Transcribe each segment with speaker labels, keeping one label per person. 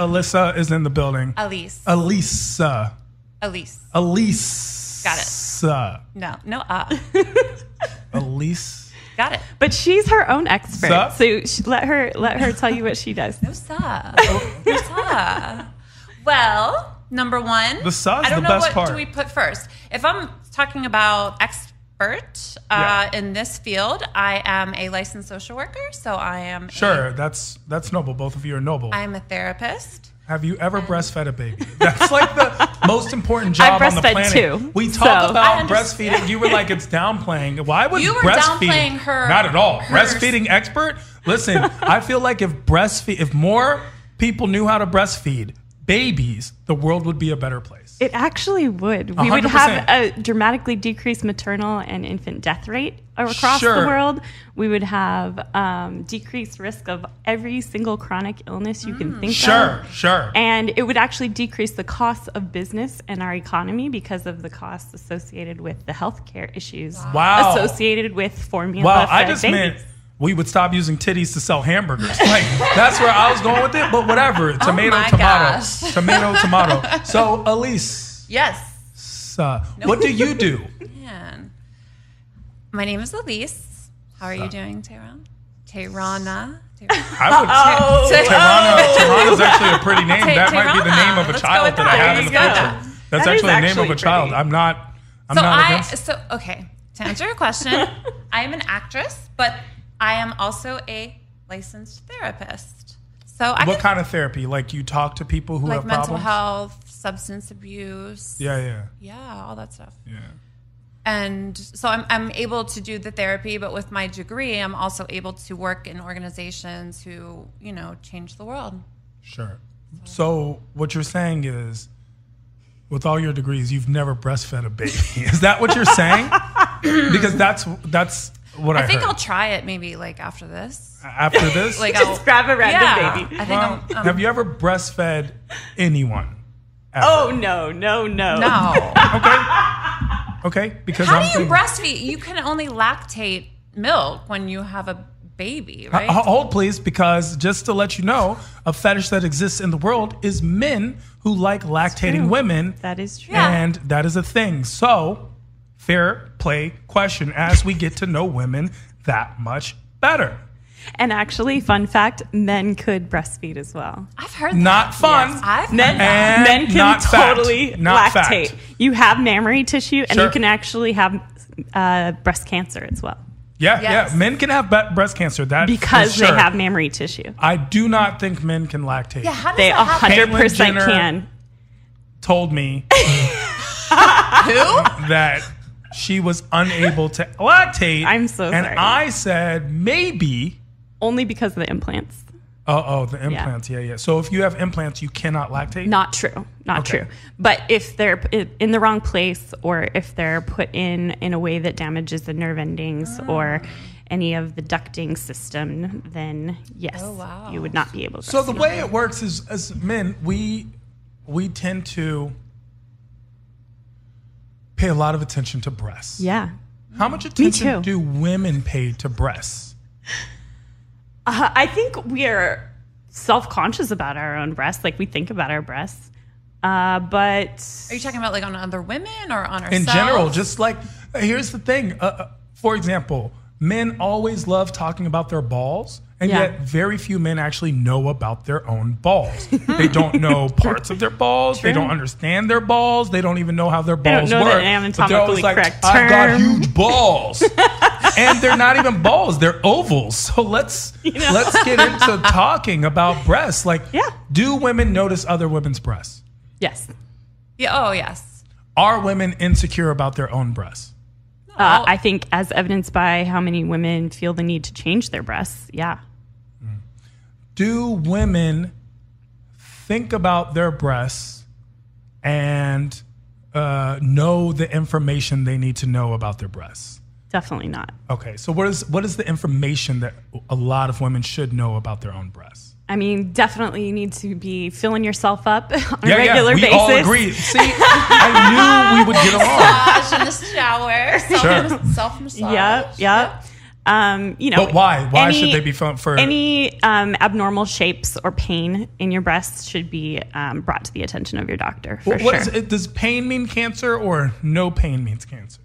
Speaker 1: Alyssa is in the building.
Speaker 2: Aliese.
Speaker 1: Aliese.
Speaker 2: Got it. No.
Speaker 1: Aliese.
Speaker 2: Got it.
Speaker 3: But she's her own expert, so let her tell you what she does.
Speaker 2: No, Well, number one,
Speaker 1: the sauce.
Speaker 2: I don't
Speaker 1: the
Speaker 2: know
Speaker 1: best
Speaker 2: what
Speaker 1: part.
Speaker 2: do we put first. If I'm talking about expert in this field, I am a licensed social worker. So I am.
Speaker 1: Sure, that's noble. Both of you are noble.
Speaker 2: I am a therapist.
Speaker 1: Have you ever breastfed a baby? That's like the most important job on the planet.
Speaker 3: Too,
Speaker 1: we talk about breastfeeding. You were like, it's downplaying. Why would
Speaker 2: you were
Speaker 1: breastfeeding?
Speaker 2: Downplaying her?
Speaker 1: Not at all. Breastfeeding expert. Listen, I feel like if more people knew how to breastfeed babies, the world would be a better place.
Speaker 3: It actually would. We
Speaker 1: 100%.
Speaker 3: would have a dramatically decreased maternal and infant death rate across the world. We would have decreased risk of every single chronic illness you can think of.
Speaker 1: Sure.
Speaker 3: And it would actually decrease the costs of business and our economy because of the costs associated with the healthcare issues associated with formula-fed babies.
Speaker 1: Meant we would stop using titties to sell hamburgers. Like, that's where I was going with it, but whatever. Tomato. Tomato. So, Aliese.
Speaker 2: Yes.
Speaker 1: What do you do?
Speaker 2: Man. My name is Aliese. How are you doing, Tehran? Tehrana.
Speaker 1: Tehran is actually a pretty name. That might be the name of a child that I have in the future. That's actually the name of a child. I'm not against.
Speaker 2: Okay. To answer your question, I am an actress, but I am also a licensed therapist. So
Speaker 1: what kind of therapy? Like you talk to people who have
Speaker 2: mental
Speaker 1: problems?
Speaker 2: health, substance abuse.
Speaker 1: Yeah,
Speaker 2: all that stuff.
Speaker 1: Yeah.
Speaker 2: And so I'm able to do the therapy, but with my degree, I'm also able to work in organizations who, change the world.
Speaker 1: Sure. So what you're saying is, with all your degrees, you've never breastfed a baby. Is that what you're saying? Because that's what I
Speaker 2: think
Speaker 1: heard.
Speaker 2: I'll try it maybe like after this.
Speaker 1: After this?
Speaker 2: Like
Speaker 3: just grab a random baby.
Speaker 2: I think
Speaker 1: have you ever breastfed anyone? Ever?
Speaker 3: Oh, no.
Speaker 2: No.
Speaker 1: Okay, because
Speaker 2: how do you breastfeed? You can only lactate milk when you have a baby, right?
Speaker 1: Hold, please, because just to let you know, a fetish that exists in the world is men who like lactating women.
Speaker 3: That is true.
Speaker 1: And that is a thing. So, fair play question as we get to know women that much better.
Speaker 3: And actually, fun fact, men could breastfeed as well.
Speaker 2: I've heard that.
Speaker 1: Not fun.
Speaker 2: Yes, I've heard that.
Speaker 3: Men can
Speaker 1: not
Speaker 3: totally
Speaker 1: not
Speaker 3: lactate.
Speaker 1: Fact.
Speaker 3: You have mammary tissue, and
Speaker 1: Sure.
Speaker 3: you can actually have breast cancer as well.
Speaker 1: Yeah. Men can have breast cancer. That
Speaker 3: because
Speaker 1: for sure.
Speaker 3: they have mammary tissue.
Speaker 1: I do not think men can lactate.
Speaker 2: Yeah, how does
Speaker 3: They
Speaker 2: that happen?
Speaker 3: 100% can.
Speaker 1: Told me
Speaker 2: Who?
Speaker 1: that she was unable to lactate.
Speaker 3: I'm so sorry.
Speaker 1: And I said maybe.
Speaker 3: Only because of the implants.
Speaker 1: Oh, the implants. Yeah. So if you have implants, you cannot lactate?
Speaker 3: Not true. Not true. But if they're in the wrong place, or if they're put in a way that damages the nerve endings or any of the ducting system, then yes, you would not be able to.
Speaker 1: So the way it works is, as men, we tend to pay a lot of attention to breasts.
Speaker 3: Yeah.
Speaker 1: How much attention do women pay to breasts?
Speaker 3: I think we are self-conscious about our own breasts. Like, we think about our breasts. But
Speaker 2: are you talking about like on other women or on ourselves?
Speaker 1: In general, just like, here's the thing. For example, men always love talking about their balls, and yet very few men actually know about their own balls. They don't know parts of their balls. True. They don't understand their balls. They don't even know how their balls work.
Speaker 3: They don't know the anatomically correct term.
Speaker 1: I've got huge balls. And they're not even balls; they're ovals. So let's get into talking about breasts. Like, do women notice other women's breasts?
Speaker 3: Yes.
Speaker 2: Yeah. Oh, yes.
Speaker 1: Are women insecure about their own breasts?
Speaker 3: I think, as evidenced by how many women feel the need to change their breasts. Yeah.
Speaker 1: Do women think about their breasts and know the information they need to know about their breasts?
Speaker 3: Definitely not.
Speaker 1: Okay, so what is the information that a lot of women should know about their own breasts?
Speaker 3: I mean, definitely you need to be filling yourself up on a regular basis.
Speaker 1: We all agree. See, I knew we would get along.
Speaker 2: Massage in the shower. Self-massage.
Speaker 3: Yep.
Speaker 1: But why? Why should they be for
Speaker 3: any abnormal shapes or pain in your breasts should be brought to the attention of your doctor for sure.
Speaker 1: Does pain mean cancer or no pain means cancer?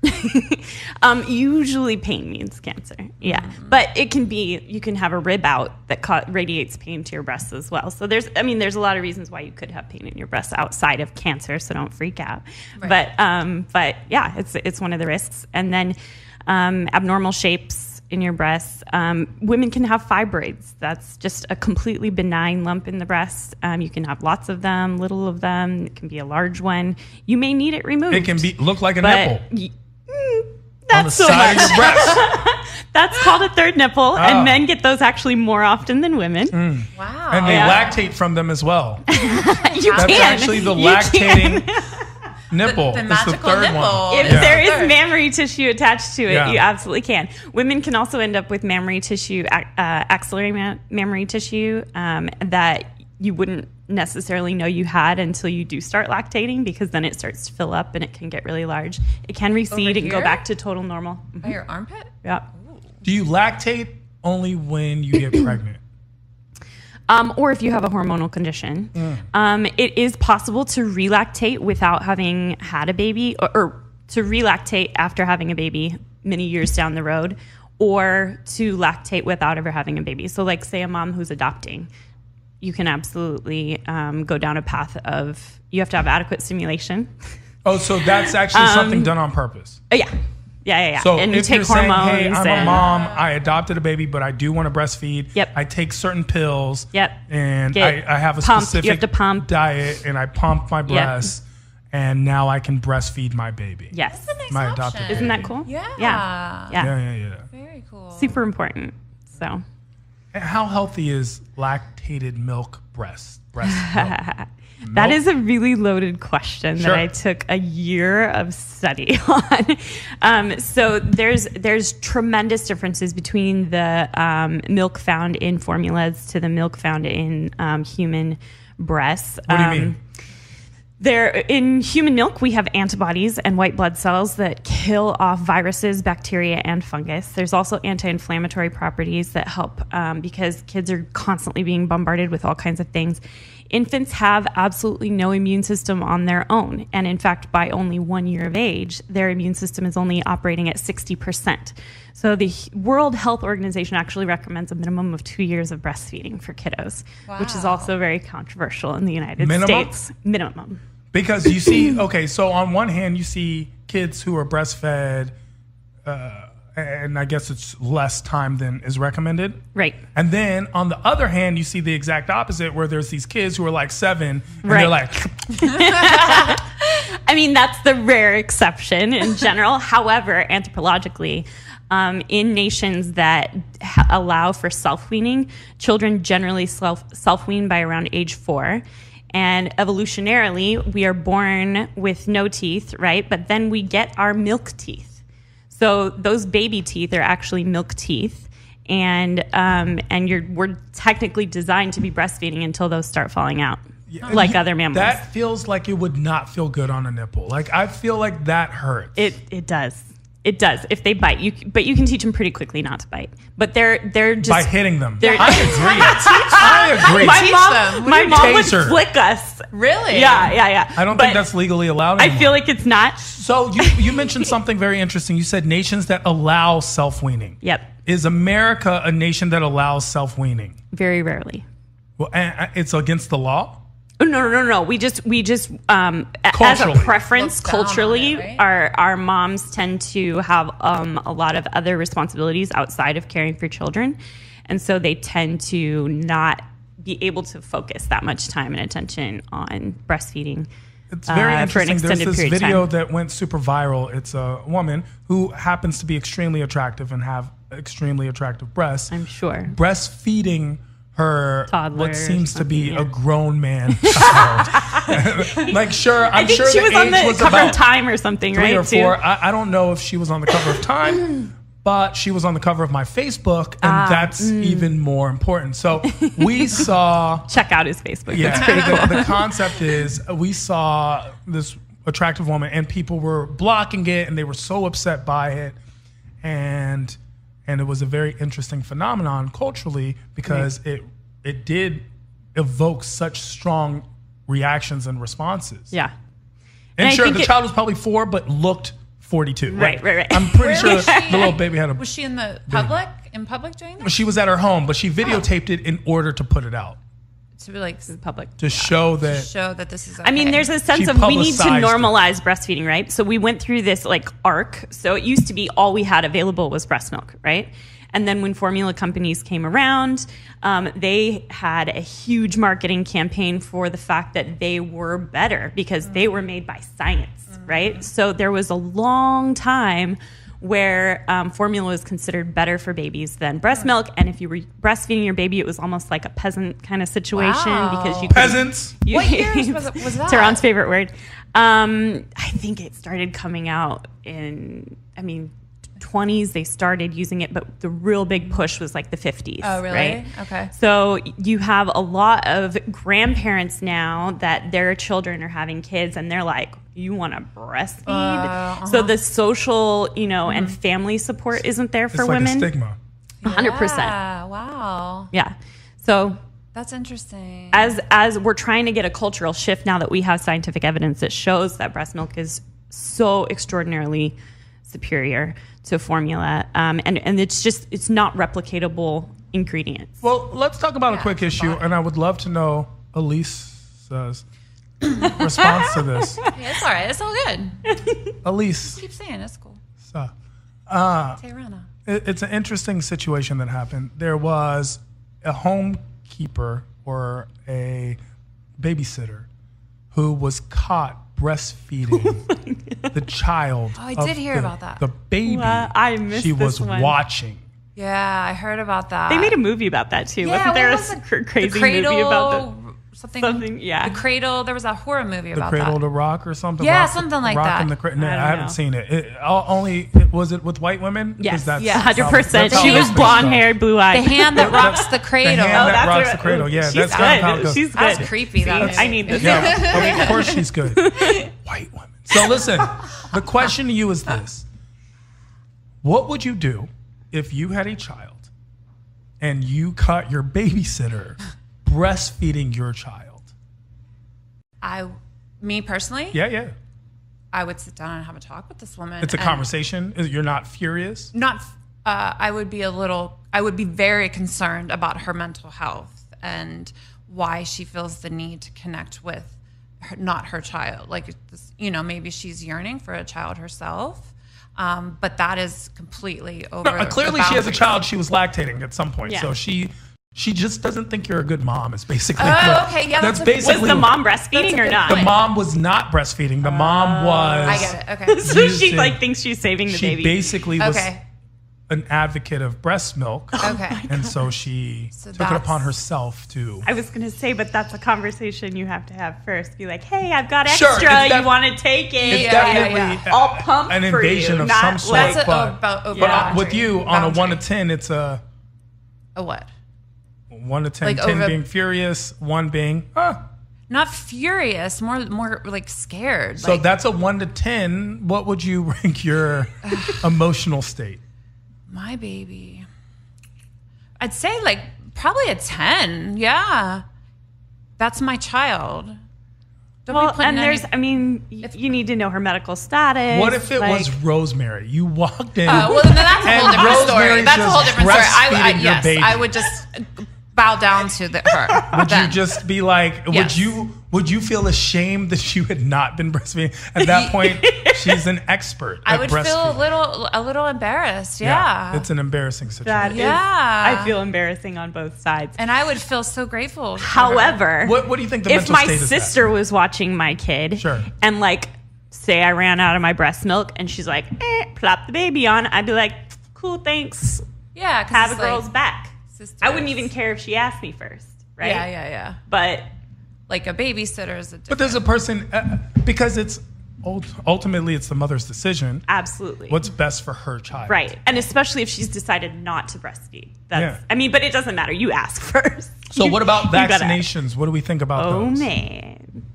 Speaker 3: Usually pain means cancer. Yeah. But you can have a rib out that radiates pain to your breasts as well. So there's a lot of reasons why you could have pain in your breasts outside of cancer, so don't freak out. Right. But yeah, it's one of the risks. And then abnormal shapes in your breasts. Women can have fibroids. That's just a completely benign lump in the breast. You can have lots of them, little of them. It can be a large one. You may need it removed.
Speaker 1: It can look like a nipple.
Speaker 3: That's
Speaker 1: on the
Speaker 3: so
Speaker 1: side
Speaker 3: much.
Speaker 1: of your breast.
Speaker 3: That's called a third nipple, and men get those actually more often than women.
Speaker 2: Wow.
Speaker 1: And they lactate from them as well.
Speaker 3: That's
Speaker 1: actually the lactating nipple.
Speaker 2: The
Speaker 1: it's
Speaker 2: magical
Speaker 1: the third
Speaker 2: nipple.
Speaker 1: one.
Speaker 3: If there is mammary tissue attached to it,
Speaker 1: Yeah.
Speaker 3: you absolutely can. Women can also end up with mammary tissue, axillary mammary tissue that you wouldn't necessarily know you had until you do start lactating, because then it starts to fill up and it can get really large. It can recede and go back to total normal.
Speaker 2: By your armpit?
Speaker 3: Yeah.
Speaker 1: Do you lactate only when you get pregnant?
Speaker 3: Or if you have a hormonal condition. It is possible to relactate without having had a baby, or to relactate after having a baby many years down the road, or to lactate without ever having a baby. So like say a mom who's adopting, you can absolutely go down a path of, you have to have adequate stimulation.
Speaker 1: Oh, so that's actually something done on purpose.
Speaker 3: Yeah.
Speaker 1: So
Speaker 3: and you
Speaker 1: if
Speaker 3: take
Speaker 1: you're saying,
Speaker 3: hormones.
Speaker 1: hey, I'm a mom, I adopted a baby, but I do want to breastfeed.
Speaker 3: Yep.
Speaker 1: I take certain pills.
Speaker 3: Yep.
Speaker 1: And I have a
Speaker 3: pumped.
Speaker 1: specific
Speaker 3: You have to pump.
Speaker 1: diet, and I pump my breasts, and now I can breastfeed my baby.
Speaker 3: Yes.
Speaker 2: That's a nice
Speaker 1: My
Speaker 2: option.
Speaker 1: adopted baby.
Speaker 3: Isn't that cool?
Speaker 2: Yeah.
Speaker 1: Yeah.
Speaker 2: Very cool.
Speaker 3: Super important. So.
Speaker 1: And how healthy is lactated milk breast milk?
Speaker 3: That is a really loaded question that I took a year of study on. So there's tremendous differences between the milk found in formulas to the milk found in human breasts.
Speaker 1: What do you mean?
Speaker 3: In human milk, we have antibodies and white blood cells that kill off viruses, bacteria, and fungus. There's also anti-inflammatory properties that help because kids are constantly being bombarded with all kinds of things. Infants have absolutely no immune system on their own. And in fact, by only 1 year of age, their immune system is only operating at 60%. So the World Health Organization actually recommends a minimum of 2 years of breastfeeding for kiddos, which is also very controversial in the United States. Minimum.
Speaker 1: Because you see, okay, so on one hand, you see kids who are breastfed, and I guess it's less time than is recommended.
Speaker 3: Right.
Speaker 1: And then on the other hand, you see the exact opposite, where there's these kids who are like 7, and they're like...
Speaker 3: I mean, that's the rare exception in general. However, anthropologically, in nations that allow for self-weaning, children generally self-wean by around age 4. And evolutionarily, we are born with no teeth, right? But then we get our milk teeth. So those baby teeth are actually milk teeth, and we're technically designed to be breastfeeding until those start falling out, like other mammals.
Speaker 1: That feels like it would not feel good on a nipple. Like I feel like that hurts.
Speaker 3: It does. It does if they bite. But you can teach them pretty quickly not to bite. But they're just
Speaker 1: by hitting them. I agree.
Speaker 3: My mom would flick us.
Speaker 2: Really?
Speaker 3: Yeah.
Speaker 1: I don't think that's legally allowed anymore.
Speaker 3: I feel like it's not.
Speaker 1: So you mentioned something very interesting. You said nations that allow self-weaning.
Speaker 3: Yep.
Speaker 1: Is America a nation that allows self-weaning?
Speaker 3: Very rarely.
Speaker 1: Well, it's against the law?
Speaker 3: No. We just as a preference culturally, right? our moms tend to have a lot of other responsibilities outside of caring for children, and so they tend to not be able to focus that much time and attention on breastfeeding.
Speaker 1: It's very interesting.
Speaker 3: For an
Speaker 1: There's this
Speaker 3: period
Speaker 1: video
Speaker 3: of time.
Speaker 1: that went super viral. It's a woman who happens to be extremely attractive and have extremely attractive breasts.
Speaker 3: I'm sure.
Speaker 1: Breastfeeding her
Speaker 3: toddler,
Speaker 1: what seems to be a grown man child. Like, sure, I'm sure
Speaker 3: she was
Speaker 1: the
Speaker 3: on the
Speaker 1: was
Speaker 3: cover
Speaker 1: about
Speaker 3: of Time or something,
Speaker 1: 3
Speaker 3: right?
Speaker 1: or 4. I don't know if she was on the cover of Time, but she was on the cover of my Facebook, and that's even more important. So we saw...
Speaker 3: Check out his Facebook.
Speaker 1: Yeah,
Speaker 3: that's pretty cool.
Speaker 1: The concept is we saw this attractive woman, and people were blocking it, and they were so upset by it. And And it was a very interesting phenomenon culturally because it did evoke such strong reactions and responses.
Speaker 3: Yeah.
Speaker 1: And sure, the child was probably 4, but looked 42.
Speaker 3: Right.
Speaker 1: I'm pretty sure the little baby had a...
Speaker 2: Was she in the public? In public doing that?
Speaker 1: She was at her home, but she videotaped it in order to put it out.
Speaker 2: To be like the public.
Speaker 1: To show that...
Speaker 2: To show that this is okay.
Speaker 3: I mean, there's a sense of we need to normalize breastfeeding, right? So we went through this like arc. So it used to be all we had available was breast milk, right? And then when formula companies came around, they had a huge marketing campaign for the fact that they were better because they were made by science, right? So there was a long time where formula was considered better for babies than breast milk. And if you were breastfeeding your baby, it was almost like a peasant kind of situation because you
Speaker 1: Peasants?
Speaker 2: What years was that?
Speaker 3: Tehran's favorite word. I think it started coming out in, 20s they started using it, but the real big push was like the 50s.
Speaker 2: Oh, really?
Speaker 3: Right?
Speaker 2: Okay.
Speaker 3: So you have a lot of grandparents now that their children are having kids and they're like, you want to breastfeed? So the social, and family support isn't there for women.
Speaker 1: It's like a stigma.
Speaker 3: 100%.
Speaker 2: Yeah, wow.
Speaker 3: Yeah. So
Speaker 2: that's interesting.
Speaker 3: As we're trying to get a cultural shift now that we have scientific evidence that shows that breast milk is so extraordinarily superior to formula, and it's not replicatable ingredients.
Speaker 1: Well, let's talk about a quick issue, and I would love to know Aliese's response to this.
Speaker 2: Yeah, it's all right. It's all good.
Speaker 1: Aliese.
Speaker 2: Keep saying it's cool.
Speaker 1: Tehran. It's an interesting situation that happened. There was a homekeeper or a babysitter who was caught breastfeeding the child.
Speaker 2: Oh, I did hear about that.
Speaker 1: The baby
Speaker 3: I missed
Speaker 1: she was
Speaker 3: this one.
Speaker 1: watching.
Speaker 2: Yeah, I heard about that.
Speaker 3: They made a movie about that too.
Speaker 2: Yeah,
Speaker 3: Wasn't there
Speaker 2: what was
Speaker 3: a crazy movie about
Speaker 2: something? Yeah, the Cradle. There was a horror movie about that.
Speaker 1: The Cradle to Rock or something.
Speaker 2: Yeah,
Speaker 1: rock,
Speaker 2: something like
Speaker 1: rock
Speaker 2: that.
Speaker 1: In the no, I haven't seen it. Was it with white women?
Speaker 3: Yes,
Speaker 1: that's
Speaker 3: 100%. She was blonde haired, blue eyed.
Speaker 2: The hand that rocks the cradle.
Speaker 1: The hand that rocks the cradle. Yeah,
Speaker 3: she's
Speaker 1: that's
Speaker 3: good. She's good.
Speaker 2: That's creepy.
Speaker 3: I need this.
Speaker 1: Yeah, of course she's good. White women. So listen, the question to you is this: what would you do if you had a child and you caught your babysitter breastfeeding your child?
Speaker 2: Me personally?
Speaker 1: Yeah.
Speaker 2: I would sit down and have a talk with this woman.
Speaker 1: It's a conversation. You're not furious?
Speaker 2: I would be very concerned about her mental health and why she feels the need to connect with not her child. Like, maybe she's yearning for a child herself. But that is completely over.
Speaker 1: No, clearly she has a child. She was lactating at some point.
Speaker 3: Yeah.
Speaker 1: So she just doesn't think you're a good mom. Is basically.
Speaker 2: Okay, yeah.
Speaker 1: That's basically.
Speaker 3: Was the mom breastfeeding or not?
Speaker 1: The mom was not breastfeeding. The mom was.
Speaker 2: I get it. Okay.
Speaker 3: So she thinks she's saving the baby.
Speaker 1: She basically was an advocate of breast milk.
Speaker 2: Okay.
Speaker 1: And so she took it upon herself to.
Speaker 3: I was going to say, but that's a conversation you have to have first. Be like, hey, I've got extra. You want to take it?
Speaker 1: It's definitely
Speaker 3: I'll pump
Speaker 1: an
Speaker 3: for
Speaker 1: invasion
Speaker 3: you,
Speaker 1: of
Speaker 3: not
Speaker 1: some sort.
Speaker 2: But
Speaker 1: with you, on a 1 to 10, it's a
Speaker 2: what?
Speaker 1: 1 to 10,
Speaker 2: Like
Speaker 1: 10 being furious, 1 being
Speaker 2: not furious, more like scared.
Speaker 1: So that's a 1 to 10. What would you rank your emotional state?
Speaker 2: My baby, I'd say like probably a 10. Yeah, that's my child.
Speaker 3: You need to know her medical status.
Speaker 1: What if it was Rosemary? You walked in.
Speaker 2: Well, then that's a whole different story. That's a whole different story.
Speaker 1: Yes,
Speaker 2: I would just bow down to her.
Speaker 1: Would you just be like? Yes. Would you feel ashamed that you had not been breastfeeding at that point? She's an expert.
Speaker 2: I would feel a little embarrassed. Yeah,
Speaker 1: it's an embarrassing situation.
Speaker 3: I feel embarrassing on both sides,
Speaker 2: and I would feel so grateful.
Speaker 3: However,
Speaker 1: what do you think the mental state is?
Speaker 3: If my sister was watching my kid, and like, say I ran out of my breast milk, and she's like, plop the baby on, I'd be like, cool, thanks.
Speaker 2: Yeah,
Speaker 3: have a girl's back. Sisters. I wouldn't even care if she asked me first, right?
Speaker 2: Yeah.
Speaker 3: But
Speaker 2: like a babysitter is a different.
Speaker 1: But there's a person because it's ultimately it's the mother's decision.
Speaker 3: Absolutely.
Speaker 1: What's best for her child.
Speaker 3: Right. And especially if she's decided not to breastfeed. But it doesn't matter. You ask first.
Speaker 1: So what about vaccinations? What do we think about those?
Speaker 3: Oh man.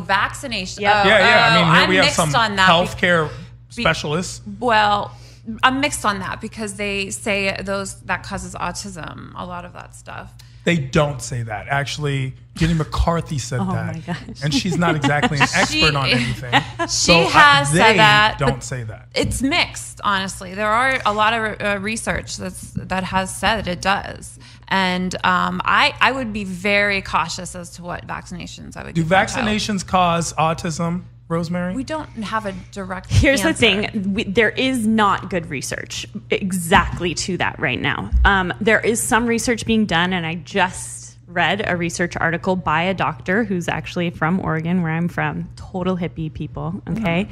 Speaker 2: Vaccination.
Speaker 3: Yep.
Speaker 1: Yeah. I mean, here
Speaker 2: I'm
Speaker 1: we have some
Speaker 2: on that
Speaker 1: healthcare specialists.
Speaker 2: Well, I'm mixed on that because they say that causes autism, a lot of that stuff.
Speaker 1: They don't say that. Actually, Jenny McCarthy said that.
Speaker 3: My gosh.
Speaker 1: And she's not exactly an expert on anything.
Speaker 2: She has said that.
Speaker 1: They don't say that.
Speaker 2: It's mixed, honestly. There are a lot of research that has said it does. And I would be very cautious as to what vaccinations I would
Speaker 1: do.
Speaker 2: Do
Speaker 1: vaccinations cause autism, Rosemary?
Speaker 2: We don't have a direct
Speaker 3: Here's
Speaker 2: answer.
Speaker 3: the thing. There is not good research exactly to that right now. There is some research being done, and I just read a research article by a doctor who's actually from Oregon, where I'm from. Total hippie people, okay?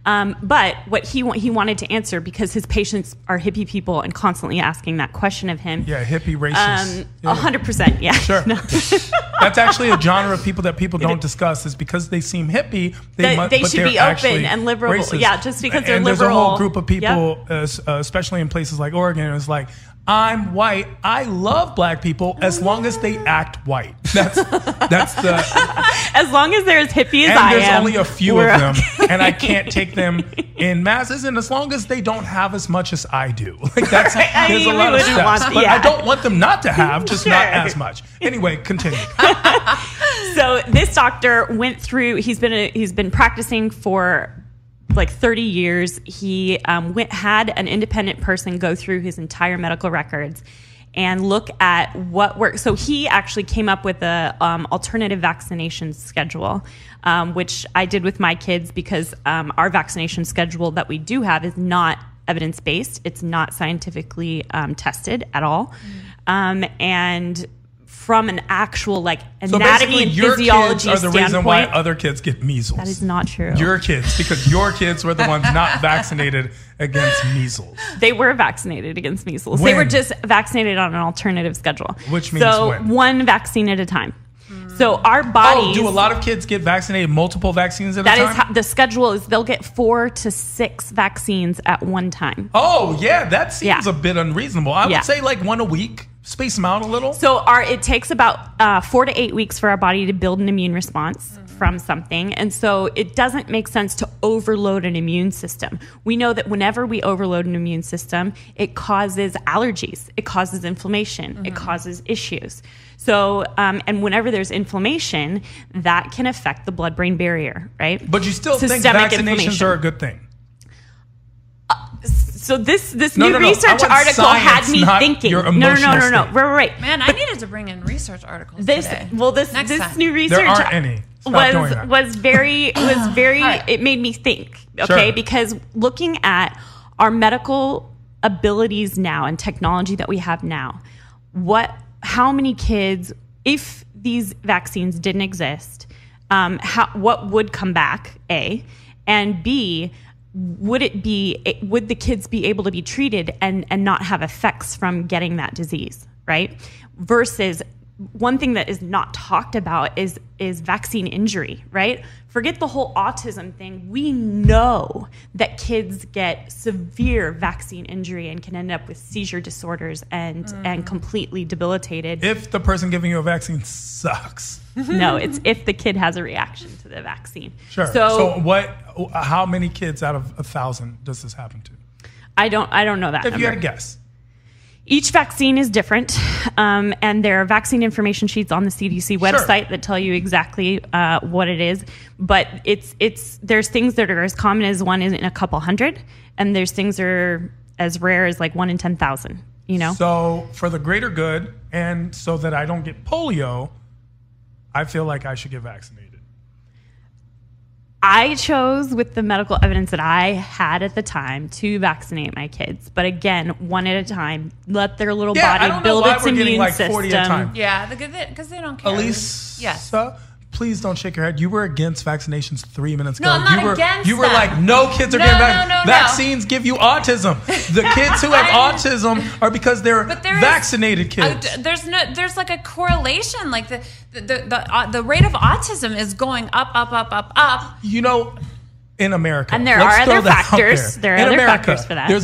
Speaker 3: But what he wanted to answer, because his patients are hippie people and constantly asking that question of him.
Speaker 1: Yeah, hippie racist.
Speaker 3: 100%, yeah.
Speaker 1: Sure.
Speaker 3: No.
Speaker 1: That's actually a genre of people that people don't discuss, is because they seem hippie,
Speaker 3: they should be open and liberal.
Speaker 1: Racist.
Speaker 3: Yeah, just because they're
Speaker 1: and
Speaker 3: liberal.
Speaker 1: There's a whole group of people, especially in places like Oregon, it's like, I'm white. I love black people as long as they act white. That's the.
Speaker 3: As long as they're as hippie as
Speaker 1: and
Speaker 3: I am.
Speaker 1: there's only a few of them, and I can't take them in masses. And as long as they don't have as much as I do, like there's a lot of steps. But I don't want them not to have, just not as much. Anyway, continue.
Speaker 3: So this doctor went through. He's been practicing for like 30 years. He had an independent person go through his entire medical records and look at what works. So he actually came up with a alternative vaccination schedule, which I did with my kids, because our vaccination schedule that we do have is not evidence-based. It's not scientifically tested at all. And from an actual anatomy and physiology
Speaker 1: kids are the reason why other kids get measles.
Speaker 3: That is not true.
Speaker 1: Your kids, because your kids were the ones not vaccinated against measles.
Speaker 3: They were vaccinated against measles.
Speaker 1: When?
Speaker 3: They were just vaccinated on an alternative schedule.
Speaker 1: Which means when?
Speaker 3: One vaccine at a time. So our bodies.
Speaker 1: Oh, do a lot of kids get vaccinated multiple vaccines at a time?
Speaker 3: That is how the schedule is. They'll get 4 to 6 vaccines at one time.
Speaker 1: Oh, yeah, that seems a bit unreasonable. I would say like one a week. Space them out a little.
Speaker 3: So it takes about 4 to 8 weeks for our body to build an immune response from something. And so it doesn't make sense to overload an immune system. We know that whenever we overload an immune system, it causes allergies, it causes inflammation, it causes issues. So, and whenever there's inflammation, that can affect the blood-brain barrier, right?
Speaker 1: But you still think
Speaker 3: Systemic
Speaker 1: vaccinations are a good thing?
Speaker 3: So this new research article had me thinking.
Speaker 1: No.
Speaker 3: Right.
Speaker 2: Man, I needed to bring in research articles today.
Speaker 3: This new research
Speaker 1: there aren't any.
Speaker 3: was very
Speaker 2: Right.
Speaker 3: It made me think, okay?
Speaker 1: Sure.
Speaker 3: Because looking at our medical abilities now and technology that we have now, how many kids, if these vaccines didn't exist, what would come back, A, and B, would the kids be able to be treated and not have effects from getting that disease, right? Versus one thing that is not talked about is vaccine injury, right? Forget the whole autism thing. We know that kids get severe vaccine injury and can end up with seizure disorders and completely debilitated.
Speaker 1: If the person giving you a vaccine sucks.
Speaker 3: No, it's if the kid has a reaction to the vaccine.
Speaker 1: Sure. So how many kids out of 1,000 does this happen to?
Speaker 3: I don't know that
Speaker 1: If
Speaker 3: number.
Speaker 1: you had a guess.
Speaker 3: Each vaccine is different, and there are vaccine information sheets on the CDC website that tell you exactly what it is. But there's things that are as common as one in a couple hundred, and there's things that are as rare as like 1 in 10,000. You know.
Speaker 1: So for the greater good, and so that I don't get polio, I feel like I should get vaccinated.
Speaker 3: I chose, with the medical evidence that I had at the time, to vaccinate my kids. But again, one at a time. Let their little body build its immune system.
Speaker 1: 40 at a time.
Speaker 2: Yeah, because they don't care.
Speaker 1: Aliese,
Speaker 2: yes.
Speaker 1: Please don't shake your head. You were against vaccinations 3 minutes ago.
Speaker 2: No, I'm not against
Speaker 1: You were
Speaker 2: them.
Speaker 1: like, no kids are getting vaccinated.
Speaker 2: No.
Speaker 1: Vaccines give you autism. The kids who have autism are because they're vaccinated kids.
Speaker 2: There's like a correlation. Like the rate of autism is going up.
Speaker 1: You know, in America,
Speaker 3: and there are other factors. There are other factors for that.
Speaker 1: There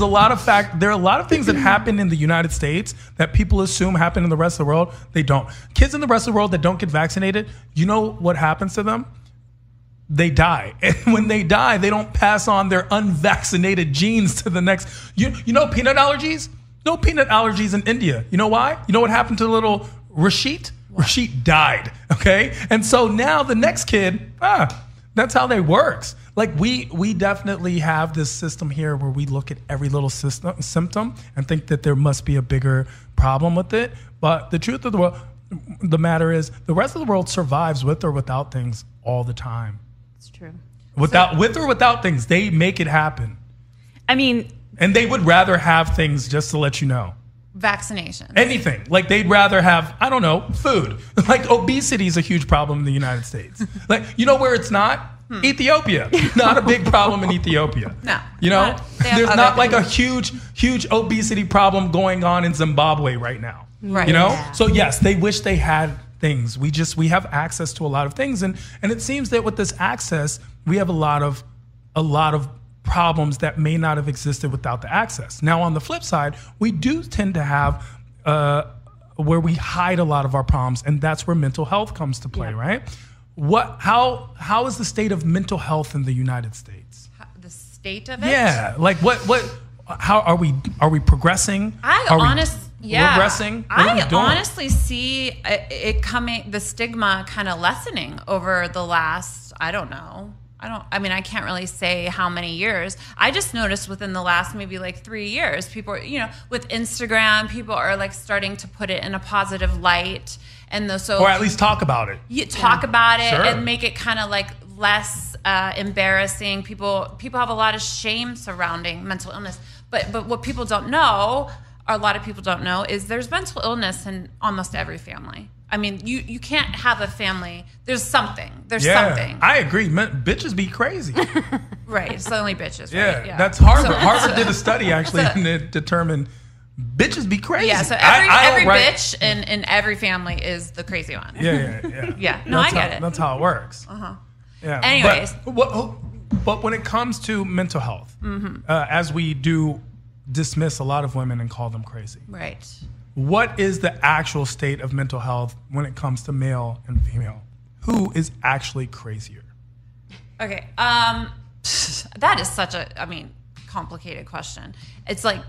Speaker 1: are a lot of things that happen in the United States that people assume happen in the rest of the world. They don't. Kids in the rest of the world that don't get vaccinated, you know what happens to them? they die. And when they die, they don't pass on their unvaccinated genes to the next. You know peanut allergies? No peanut allergies in India. You know why? You know what happened to little Rashid? Rashid died, okay? And so now the next kid, that's how they works. Like we definitely have this system here where we look at every little symptom and think that there must be a bigger problem with it. But the truth of the matter is the rest of the world survives with or without things all the time.
Speaker 3: It's true.
Speaker 1: With or without things, they make it happen.
Speaker 3: I mean,
Speaker 1: and they would rather have things, just to let you know.
Speaker 2: Vaccinations.
Speaker 1: Anything. Like they'd rather have, I don't know, food. Like obesity is a huge problem in the United States. Like, you know where it's not? Ethiopia. Not a big problem in Ethiopia.
Speaker 2: No.
Speaker 1: You know, there's not like a huge obesity problem going on in Zimbabwe right now.
Speaker 2: Right.
Speaker 1: You know?
Speaker 3: Yeah.
Speaker 1: So yes, they wish they had things. We have access to a lot of things. And it seems that with this access, we have a lot of problems that may not have existed without the access. Now, on the flip side, we do tend to have where we hide a lot of our problems, and that's where mental health comes to play, right? How is the state of mental health in the United States?
Speaker 2: The state of it?
Speaker 1: Yeah, like how are we progressing? Regressing?
Speaker 2: I honestly see it coming, the stigma kind of lessening over the last, I can't really say how many years. I just noticed within the last maybe like 3 years, people, with Instagram, people are like starting to put it in a positive light. And or
Speaker 1: at least talk about it.
Speaker 2: You talk about it
Speaker 1: Sure.
Speaker 2: and make it kind of like less embarrassing. People have a lot of shame surrounding mental illness. But what people don't know, or a lot of people don't know, is there's mental illness in almost every family. I mean, you can't have a family. There's something. Something.
Speaker 1: I agree. Bitches be crazy.
Speaker 2: Right. It's only bitches.
Speaker 1: Yeah,
Speaker 2: right? Yeah.
Speaker 1: That's Harvard. Harvard did a study actually and it determined bitches be crazy.
Speaker 2: Yeah. So every bitch in every family is the crazy one.
Speaker 1: Yeah.
Speaker 2: Yeah. No, I get it.
Speaker 1: That's how it works. Yeah.
Speaker 2: Anyways,
Speaker 1: but when it comes to mental health, as we do dismiss a lot of women and call them crazy.
Speaker 2: Right.
Speaker 1: What is the actual state of mental health when it comes to male and female? Who is actually crazier?
Speaker 2: Okay. That is such a, complicated question. It's like,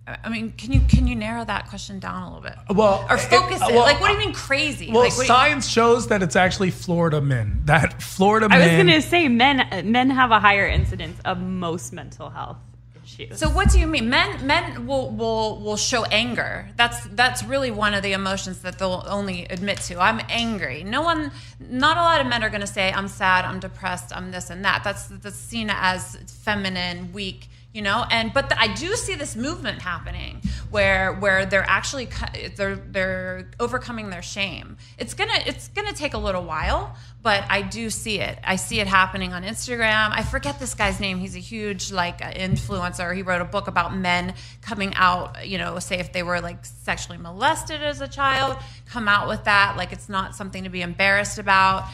Speaker 2: can you narrow that question down a little bit?
Speaker 1: Well,
Speaker 2: or focus it. Like, what do you mean crazy?
Speaker 1: Well,
Speaker 2: like,
Speaker 1: science shows that it's actually Florida men.
Speaker 3: I was going to say men have a higher incidence of most mental health issues.
Speaker 2: So what do you mean? Men will show anger. That's really one of the emotions that they'll only admit to. I'm angry. Not a lot of men are going to say I'm sad, I'm depressed, I'm this and that. That's seen as feminine, weak. But I do see this movement happening where they're actually they're overcoming their shame. It's gonna take a little while, but I do see it. I see it happening on Instagram. I forget this guy's name. He's a huge influencer. He wrote a book about men coming out. Say if they were like sexually molested as a child, come out with that. Like it's not something to be embarrassed about.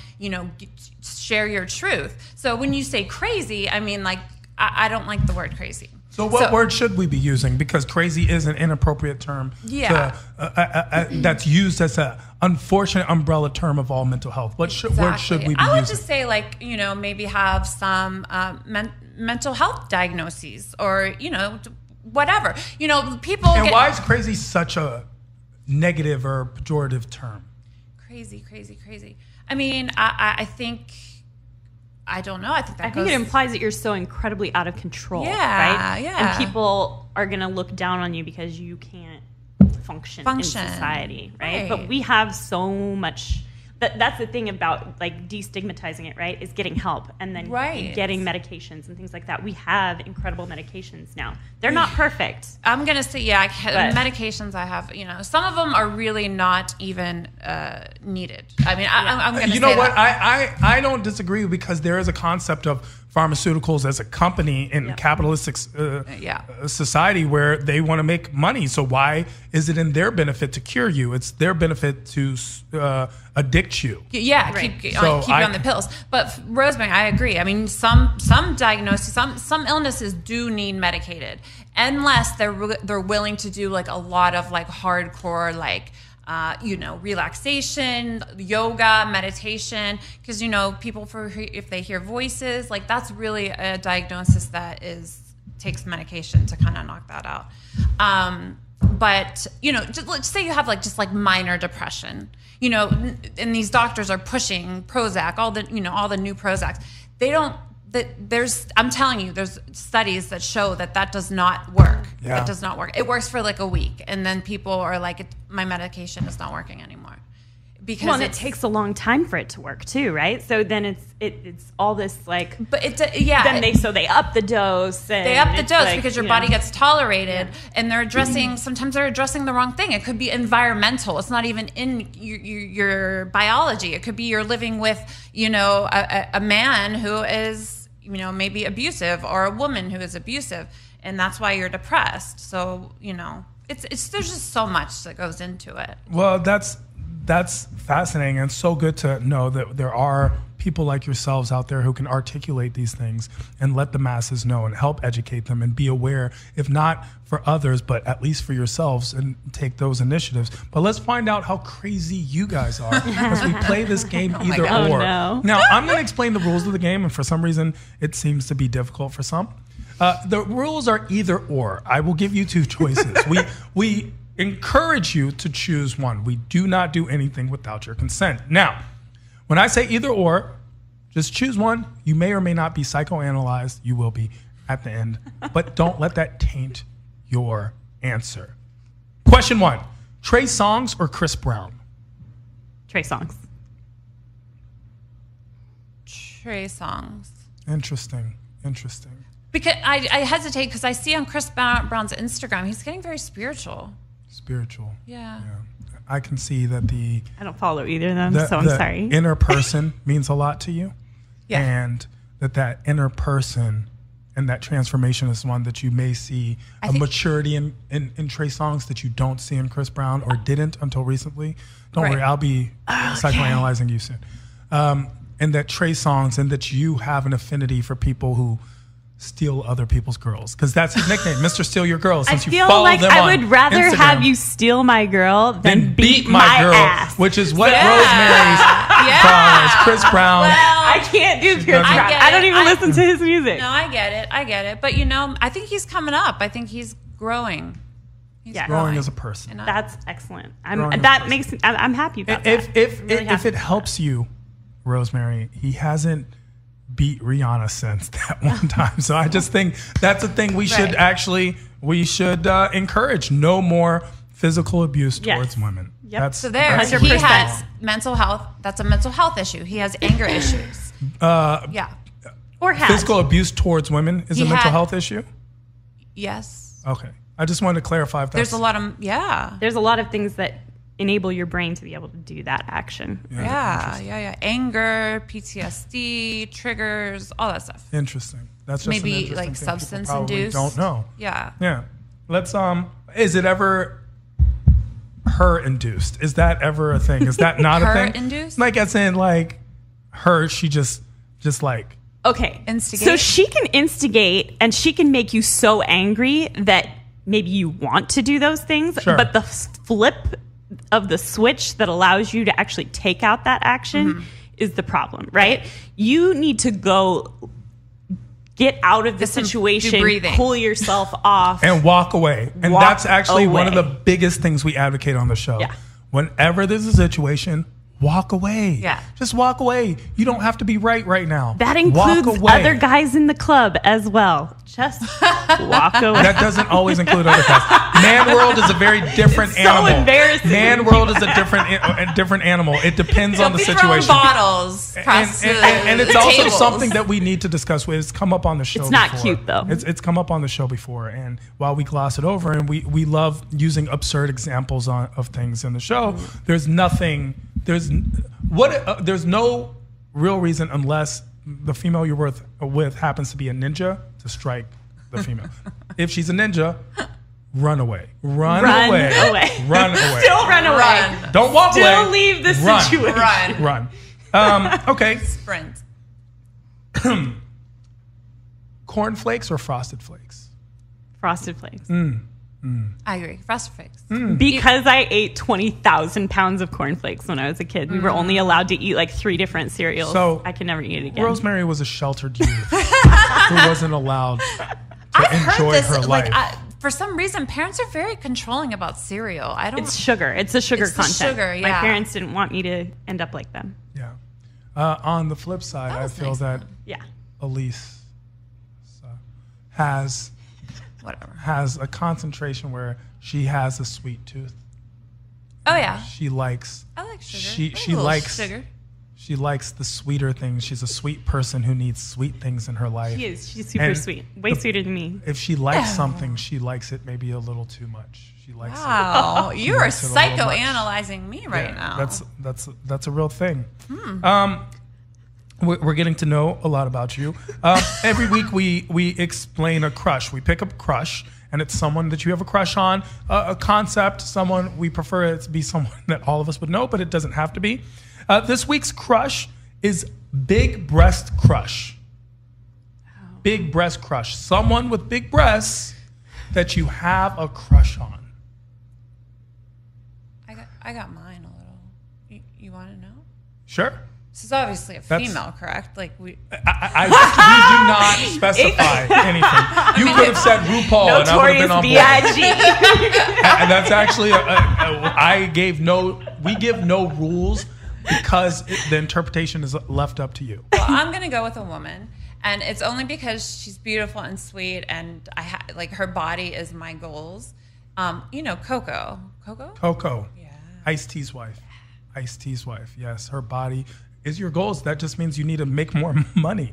Speaker 2: Share your truth. So when you say crazy, I don't like the word crazy.
Speaker 1: So what word should we be using? Because crazy is an inappropriate term.
Speaker 2: Yeah.
Speaker 1: That's used as an unfortunate umbrella term of all mental health. What word should we be using?
Speaker 2: I would just say maybe have some mental health diagnoses or, whatever. People
Speaker 1: And why is crazy such a negative or pejorative term?
Speaker 2: Crazy. I think... I don't know. I think
Speaker 3: it implies that you're so incredibly out of control,
Speaker 2: yeah,
Speaker 3: right?
Speaker 2: Yeah.
Speaker 3: And people are going to look down on you because you can't function in society, right? But we have so much. That's the thing about destigmatizing it, right? Is getting help and then getting medications and things like that. We have incredible medications now. They're not perfect.
Speaker 2: I'm gonna say, medications I have. Some of them are really not even needed. I'm gonna.
Speaker 1: You know what? I don't disagree because there is a concept of pharmaceuticals as a company in capitalistic society where they want to make money. So why is it in their benefit to cure you? It's their benefit to addict you.
Speaker 2: Yeah, keep you on the pills. But Rosemary, I agree. Some diagnoses, some illnesses do need medicated, unless they're willing to do a lot of hardcore relaxation, yoga, meditation, because, people if they hear voices, like that's really a diagnosis that takes medication to kind of knock that out. But, let's say you have just minor depression, and these doctors are pushing Prozac, all the new Prozacs. I'm telling you, there's studies that show that does not work.
Speaker 1: Yeah.
Speaker 2: It does not work. It works for a week, and then people are like, my medication is not working anymore. Because
Speaker 3: it takes a long time for it to work too, right? So then it's all this But
Speaker 2: Then
Speaker 3: they up the dose.
Speaker 2: They up the dose because your body gets tolerated, and they're addressing. Sometimes they're addressing the wrong thing. It could be environmental. It's not even in your biology. It could be you're living with a man who is maybe abusive, or a woman who is abusive, and that's why you're depressed. So there's just so much that goes into it.
Speaker 1: Well, that's fascinating, and so good to know that there are people like yourselves out there who can articulate these things and let the masses know and help educate them and be aware, if not for others, but at least for yourselves, and take those initiatives. But let's find out how crazy you guys are as we play this game either or.
Speaker 3: Oh, no.
Speaker 1: Now, I'm going to explain the rules of the game, and for some reason, it seems to be difficult for some. The rules are either or. I will give you two choices. We encourage you to choose one. We do not do anything without your consent. Now, when I say either or, just choose one. You may or may not be psychoanalyzed. You will be at the end. But don't let that taint your answer. Question 1. Trey Songz or Chris Brown?
Speaker 3: Trey Songz.
Speaker 2: Trey Songz.
Speaker 1: Interesting.
Speaker 2: Because I hesitate because I see on Chris Brown's Instagram, he's getting very spiritual.
Speaker 1: Yeah. I can see that
Speaker 3: I don't follow either of them, so I'm sorry.
Speaker 1: Inner person means a lot to you.
Speaker 2: Yeah.
Speaker 1: And that inner person and that transformation is one that you may see a maturity in Trey Songz that you don't see in Chris Brown, or didn't until recently. Don't worry, I'll be psychoanalyzing you soon. And that Trey Songz, and that you have an affinity for people who steal other people's girls, because that's his nickname, Mr. Steal Your Girl. Since
Speaker 3: I feel like I would rather have you steal my girl than beat my girl,
Speaker 1: ass. Which is what Rosemary's calls Chris Brown.
Speaker 3: Well, I can't do Chris Brown. I don't even listen to his music.
Speaker 2: No, I get it. But I think he's coming up. I think he's growing. He's
Speaker 1: growing as a person.
Speaker 3: That's excellent. I'm happy about that.
Speaker 1: If it helps you, Rosemary, he hasn't beat Rihanna since that one time. So I just think that's a thing we should encourage. No more physical abuse towards women.
Speaker 3: Yep.
Speaker 2: So he has mental health. That's a mental health issue. He has anger issues.
Speaker 3: Or has.
Speaker 1: Physical abuse towards women is a mental health issue?
Speaker 2: Yes.
Speaker 1: Okay. I just wanted to clarify if that's...
Speaker 2: There's a lot of
Speaker 3: things that enable your brain to be able to do that action.
Speaker 2: Yeah. Anger, PTSD, triggers, all that stuff.
Speaker 1: Interesting. That's just
Speaker 2: maybe like substance induced.
Speaker 1: Don't know.
Speaker 2: Yeah.
Speaker 1: Let's is it ever her induced? Is that ever a thing? Is that not a thing?
Speaker 2: Her induced?
Speaker 1: Like as in like her, she just like
Speaker 2: instigate.
Speaker 3: So she can instigate, and she can make you so angry that maybe you want to do those things, but the flip of the switch that allows you to actually take out that action is the problem, right? You need to go get out of the situation, pull yourself off,
Speaker 1: and walk away. And that's actually one of the biggest things we advocate on the show.
Speaker 3: Yeah.
Speaker 1: Whenever there's a situation, walk away.
Speaker 2: Yeah.
Speaker 1: Just walk away. You don't have to be right now.
Speaker 3: That includes other guys in the club as well. Just walk away.
Speaker 1: That doesn't always include other guys. Man World is a very different animal.
Speaker 3: So embarrassing.
Speaker 1: Man World is a different animal. It depends on the situation.
Speaker 2: Bottles
Speaker 1: and it's also
Speaker 2: tables.
Speaker 1: Something that we need to discuss. It's come up on the show.
Speaker 3: It's not cute though.
Speaker 1: It's come up on the show before, and while we gloss it over, and we love using absurd examples of things in the show, there's no real reason, unless the female you're with happens to be a ninja, to strike the female. If she's a ninja, run away. Run away.
Speaker 3: Still run away.
Speaker 1: Don't walk away.
Speaker 3: Still leave the situation.
Speaker 2: Run.
Speaker 1: Okay.
Speaker 2: Sprint.
Speaker 1: Corn flakes or Frosted Flakes?
Speaker 3: Frosted Flakes.
Speaker 2: I agree. Breastfeeding.
Speaker 3: Because I ate 20,000 pounds of cornflakes when I was a kid. We were only allowed to eat like 3 different cereals.
Speaker 1: So
Speaker 3: I could never eat it again.
Speaker 1: Rosemary was a sheltered youth who wasn't allowed to enjoy her life.
Speaker 2: For some reason, parents are very controlling about cereal.
Speaker 3: It's sugar. It's a sugar
Speaker 2: It's the
Speaker 3: content.
Speaker 2: sugar, yeah.
Speaker 3: My parents didn't want me to end up like them.
Speaker 1: Yeah. On the flip side, I feel that Aliese has a concentration where she has a sweet tooth.
Speaker 2: Oh yeah.
Speaker 1: She likes.
Speaker 2: I like sugar.
Speaker 1: She likes
Speaker 2: sugar.
Speaker 1: She likes the sweeter things. She's a sweet person who needs sweet things in her life.
Speaker 3: She is. She's super sweet. Way sweeter than me.
Speaker 1: If she likes something, she likes it maybe a little too much. She likes it.
Speaker 2: Wow, you are psychoanalyzing me right now.
Speaker 1: That's a real thing. We're getting to know a lot about you. Every week we explain a crush. We pick up a crush, and it's someone that you have a crush on, a concept, someone we prefer it to be someone that all of us would know, but it doesn't have to be. This week's crush is big breast crush. Big breast crush. Someone with big breasts that you have a crush on.
Speaker 2: I got mine a little. You want to know?
Speaker 1: Sure.
Speaker 2: This is obviously a female, correct? Like we
Speaker 1: do not specify anything. You could have said RuPaul, and I would have been on board. And that's actually we give no rules because the interpretation is left up to you.
Speaker 2: Well, I'm gonna go with a woman, and it's only because she's beautiful and sweet, and like her body is my goals. Coco.
Speaker 1: Yeah. Ice-T's wife. Ice-T's wife. Yes, her body is your goals. That just means you need to make more money.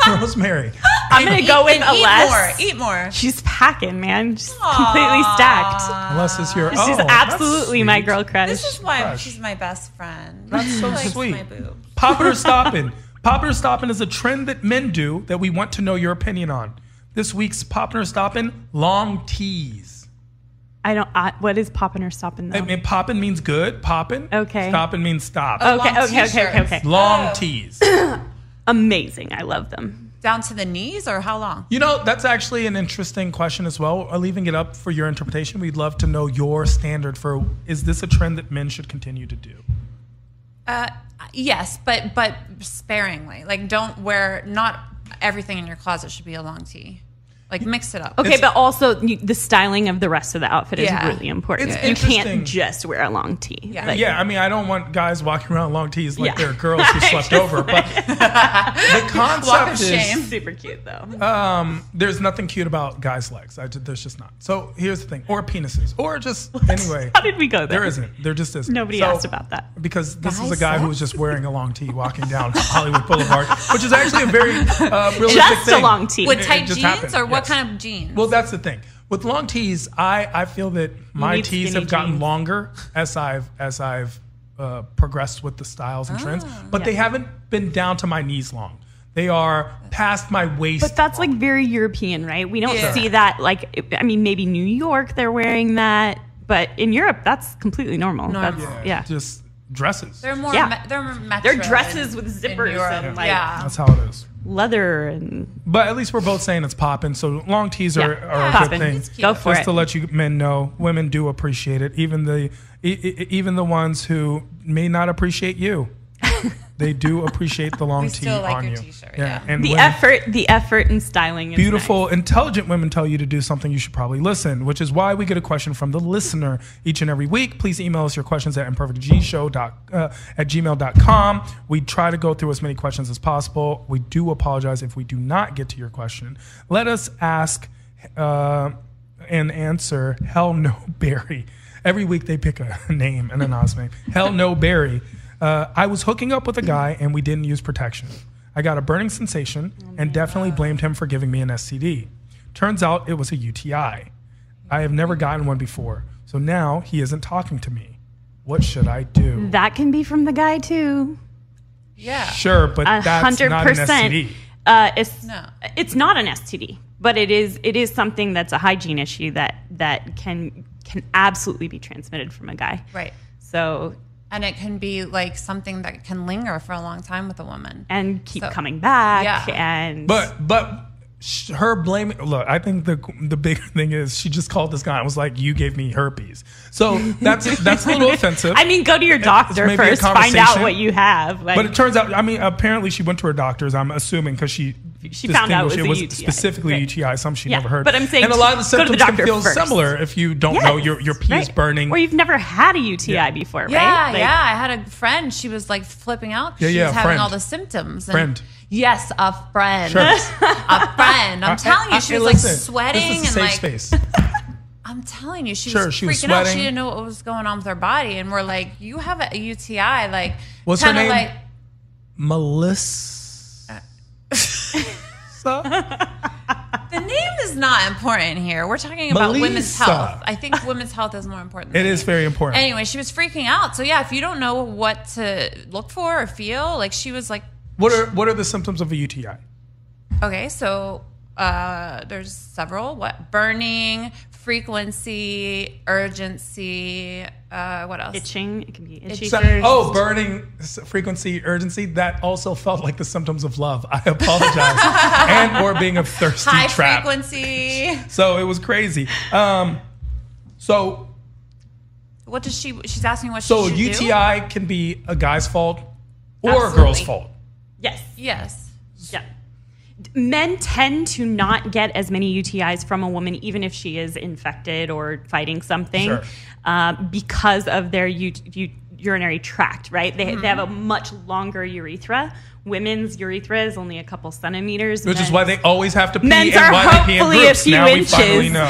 Speaker 1: Rosemary.
Speaker 3: I'm going to go with Aliese.
Speaker 2: Eat more.
Speaker 3: She's packing, man. She's completely stacked.
Speaker 1: Aliese is your...
Speaker 3: She's absolutely my girl crush.
Speaker 2: This is why she's my best friend.
Speaker 1: That's so sweet.
Speaker 2: My boobs.
Speaker 1: Popping or stopping. Popping or stopping is a trend that men do that we want to know your opinion on. This week's popping or stopping, long tees.
Speaker 3: What is popping or stopping though?
Speaker 1: Popping means good, popping.
Speaker 3: Okay.
Speaker 1: Stopping means stop.
Speaker 3: Okay.
Speaker 1: Long tees.
Speaker 3: Amazing. I love them.
Speaker 2: Down to the knees or how long?
Speaker 1: That's actually an interesting question as well. Leaving it up for your interpretation. We'd love to know your standard for, is this a trend that men should continue to do?
Speaker 2: Yes, but sparingly. Like not everything in your closet should be a long tee. Like mix it up.
Speaker 3: Okay, but also the styling of the rest of the outfit is really important.
Speaker 1: It's
Speaker 3: you can't just wear a long tee.
Speaker 2: Yeah.
Speaker 1: I mean, I don't want guys walking around in long tees like they're girls who slept over. But the concept is
Speaker 3: super cute, though.
Speaker 1: There's nothing cute about guys' legs. There's just not. So here's the thing, or penises, or just anyway.
Speaker 3: How did we go there?
Speaker 1: There isn't. There just isn't.
Speaker 3: Nobody asked about that
Speaker 1: because this is a guy who was just wearing a long tee walking down Hollywood Boulevard, which is actually a very realistic
Speaker 3: just
Speaker 1: thing.
Speaker 3: A long tee
Speaker 2: with tight jeans or what kind of jeans?
Speaker 1: Well, that's the thing. With long tees, I feel that my tees have gotten longer as I've progressed with the styles and trends, but they haven't been down to my knees long. They are past my waist.
Speaker 3: But that's like very European, right? We don't see that. Like, I mean, maybe New York they're wearing that, but in Europe that's completely normal. That's,
Speaker 1: just dresses.
Speaker 2: They're more.
Speaker 3: They're dresses with zippers and
Speaker 1: that's how it is.
Speaker 3: Leather
Speaker 1: but at least we're both saying it's popping, so long tees are a good thing.
Speaker 3: Go for
Speaker 1: just to let you men know, women do appreciate it, even the ones who may not appreciate you. They do appreciate the long tee on you.
Speaker 2: T-shirt,
Speaker 1: And
Speaker 3: the effort and styling is
Speaker 1: beautiful,
Speaker 3: nice.
Speaker 1: Intelligent women tell you to do something, you should probably listen, which is why we get a question from the listener each and every week. Please email us your questions at imperfectgshow@gmail.com. We try to go through as many questions as possible. We do apologize if we do not get to your question. Let us ask and answer Hell No Barry. Every week they pick a name, an anonymous name. Hell No Barry. I was hooking up with a guy and we didn't use protection. I got a burning sensation and definitely blamed him for giving me an STD. Turns out it was a UTI. I have never gotten one before, so now he isn't talking to me. What should I do?
Speaker 3: That can be from the guy too.
Speaker 2: Yeah.
Speaker 1: Sure, but that's 100%. Not an STD.
Speaker 3: It's not an STD, but it is something that's a hygiene issue that can absolutely be transmitted from a guy.
Speaker 2: Right.
Speaker 3: So.
Speaker 2: And it can be like something that can linger for a long time with a woman
Speaker 3: and keep coming back.
Speaker 2: Yeah.
Speaker 3: And
Speaker 1: but her blaming. Look, I think the bigger thing is she just called this guy and was like, "You gave me herpes." So that's a little offensive.
Speaker 3: I mean, go to your doctor first, find out what you have.
Speaker 1: But it turns out, I mean, apparently she went to her doctors. I'm assuming because she
Speaker 3: found out it was a UTI.
Speaker 1: Specifically a UTI, some she never heard.
Speaker 3: But I'm saying,
Speaker 1: and a lot of the symptoms can feel
Speaker 3: first.
Speaker 1: similar if you don't know your pee is burning,
Speaker 3: or you've never had a UTI before, right?
Speaker 2: Yeah, I had a friend. She was like flipping out. She was having all the symptoms. And yes, a friend. Sure. A friend. I'm telling you, she was like sweating
Speaker 1: this is a
Speaker 2: and
Speaker 1: safe space.
Speaker 2: I'm telling you, she was freaking out. She didn't know what was going on with her body, and we're like, "You have a UTI." Like,
Speaker 1: what's her name? Like Melissa.
Speaker 2: The name is not important here. We're talking about women's health. I think women's health is more important.
Speaker 1: It is very important.
Speaker 2: Anyway, she was freaking out. So yeah, if you don't know what to look for or feel, like she was like,
Speaker 1: what are the symptoms of a UTI?
Speaker 2: Okay, so there's several. Burning, frequency, urgency. What else?
Speaker 3: Itching. It can be itchy.
Speaker 1: Burning, frequency, urgency. That also felt like the symptoms of love. I apologize. And or being a thirsty
Speaker 2: high
Speaker 1: trap.
Speaker 2: Frequency.
Speaker 1: So it was crazy. So
Speaker 2: what does she's asking what
Speaker 1: so
Speaker 2: she should
Speaker 1: UTI can be a guy's fault or a girl's fault.
Speaker 3: Yes.
Speaker 2: Yeah.
Speaker 3: Men tend to not get as many UTIs from a woman, even if she is infected or fighting something, because of their urinary tract, right? They have a much longer urethra. Women's urethra is only a couple centimeters.
Speaker 1: Which is why they always have to pee
Speaker 3: men's
Speaker 1: and
Speaker 3: are
Speaker 1: why they pee in
Speaker 3: hopefully
Speaker 1: groups.
Speaker 3: a few
Speaker 1: now
Speaker 3: inches.
Speaker 1: We finally know.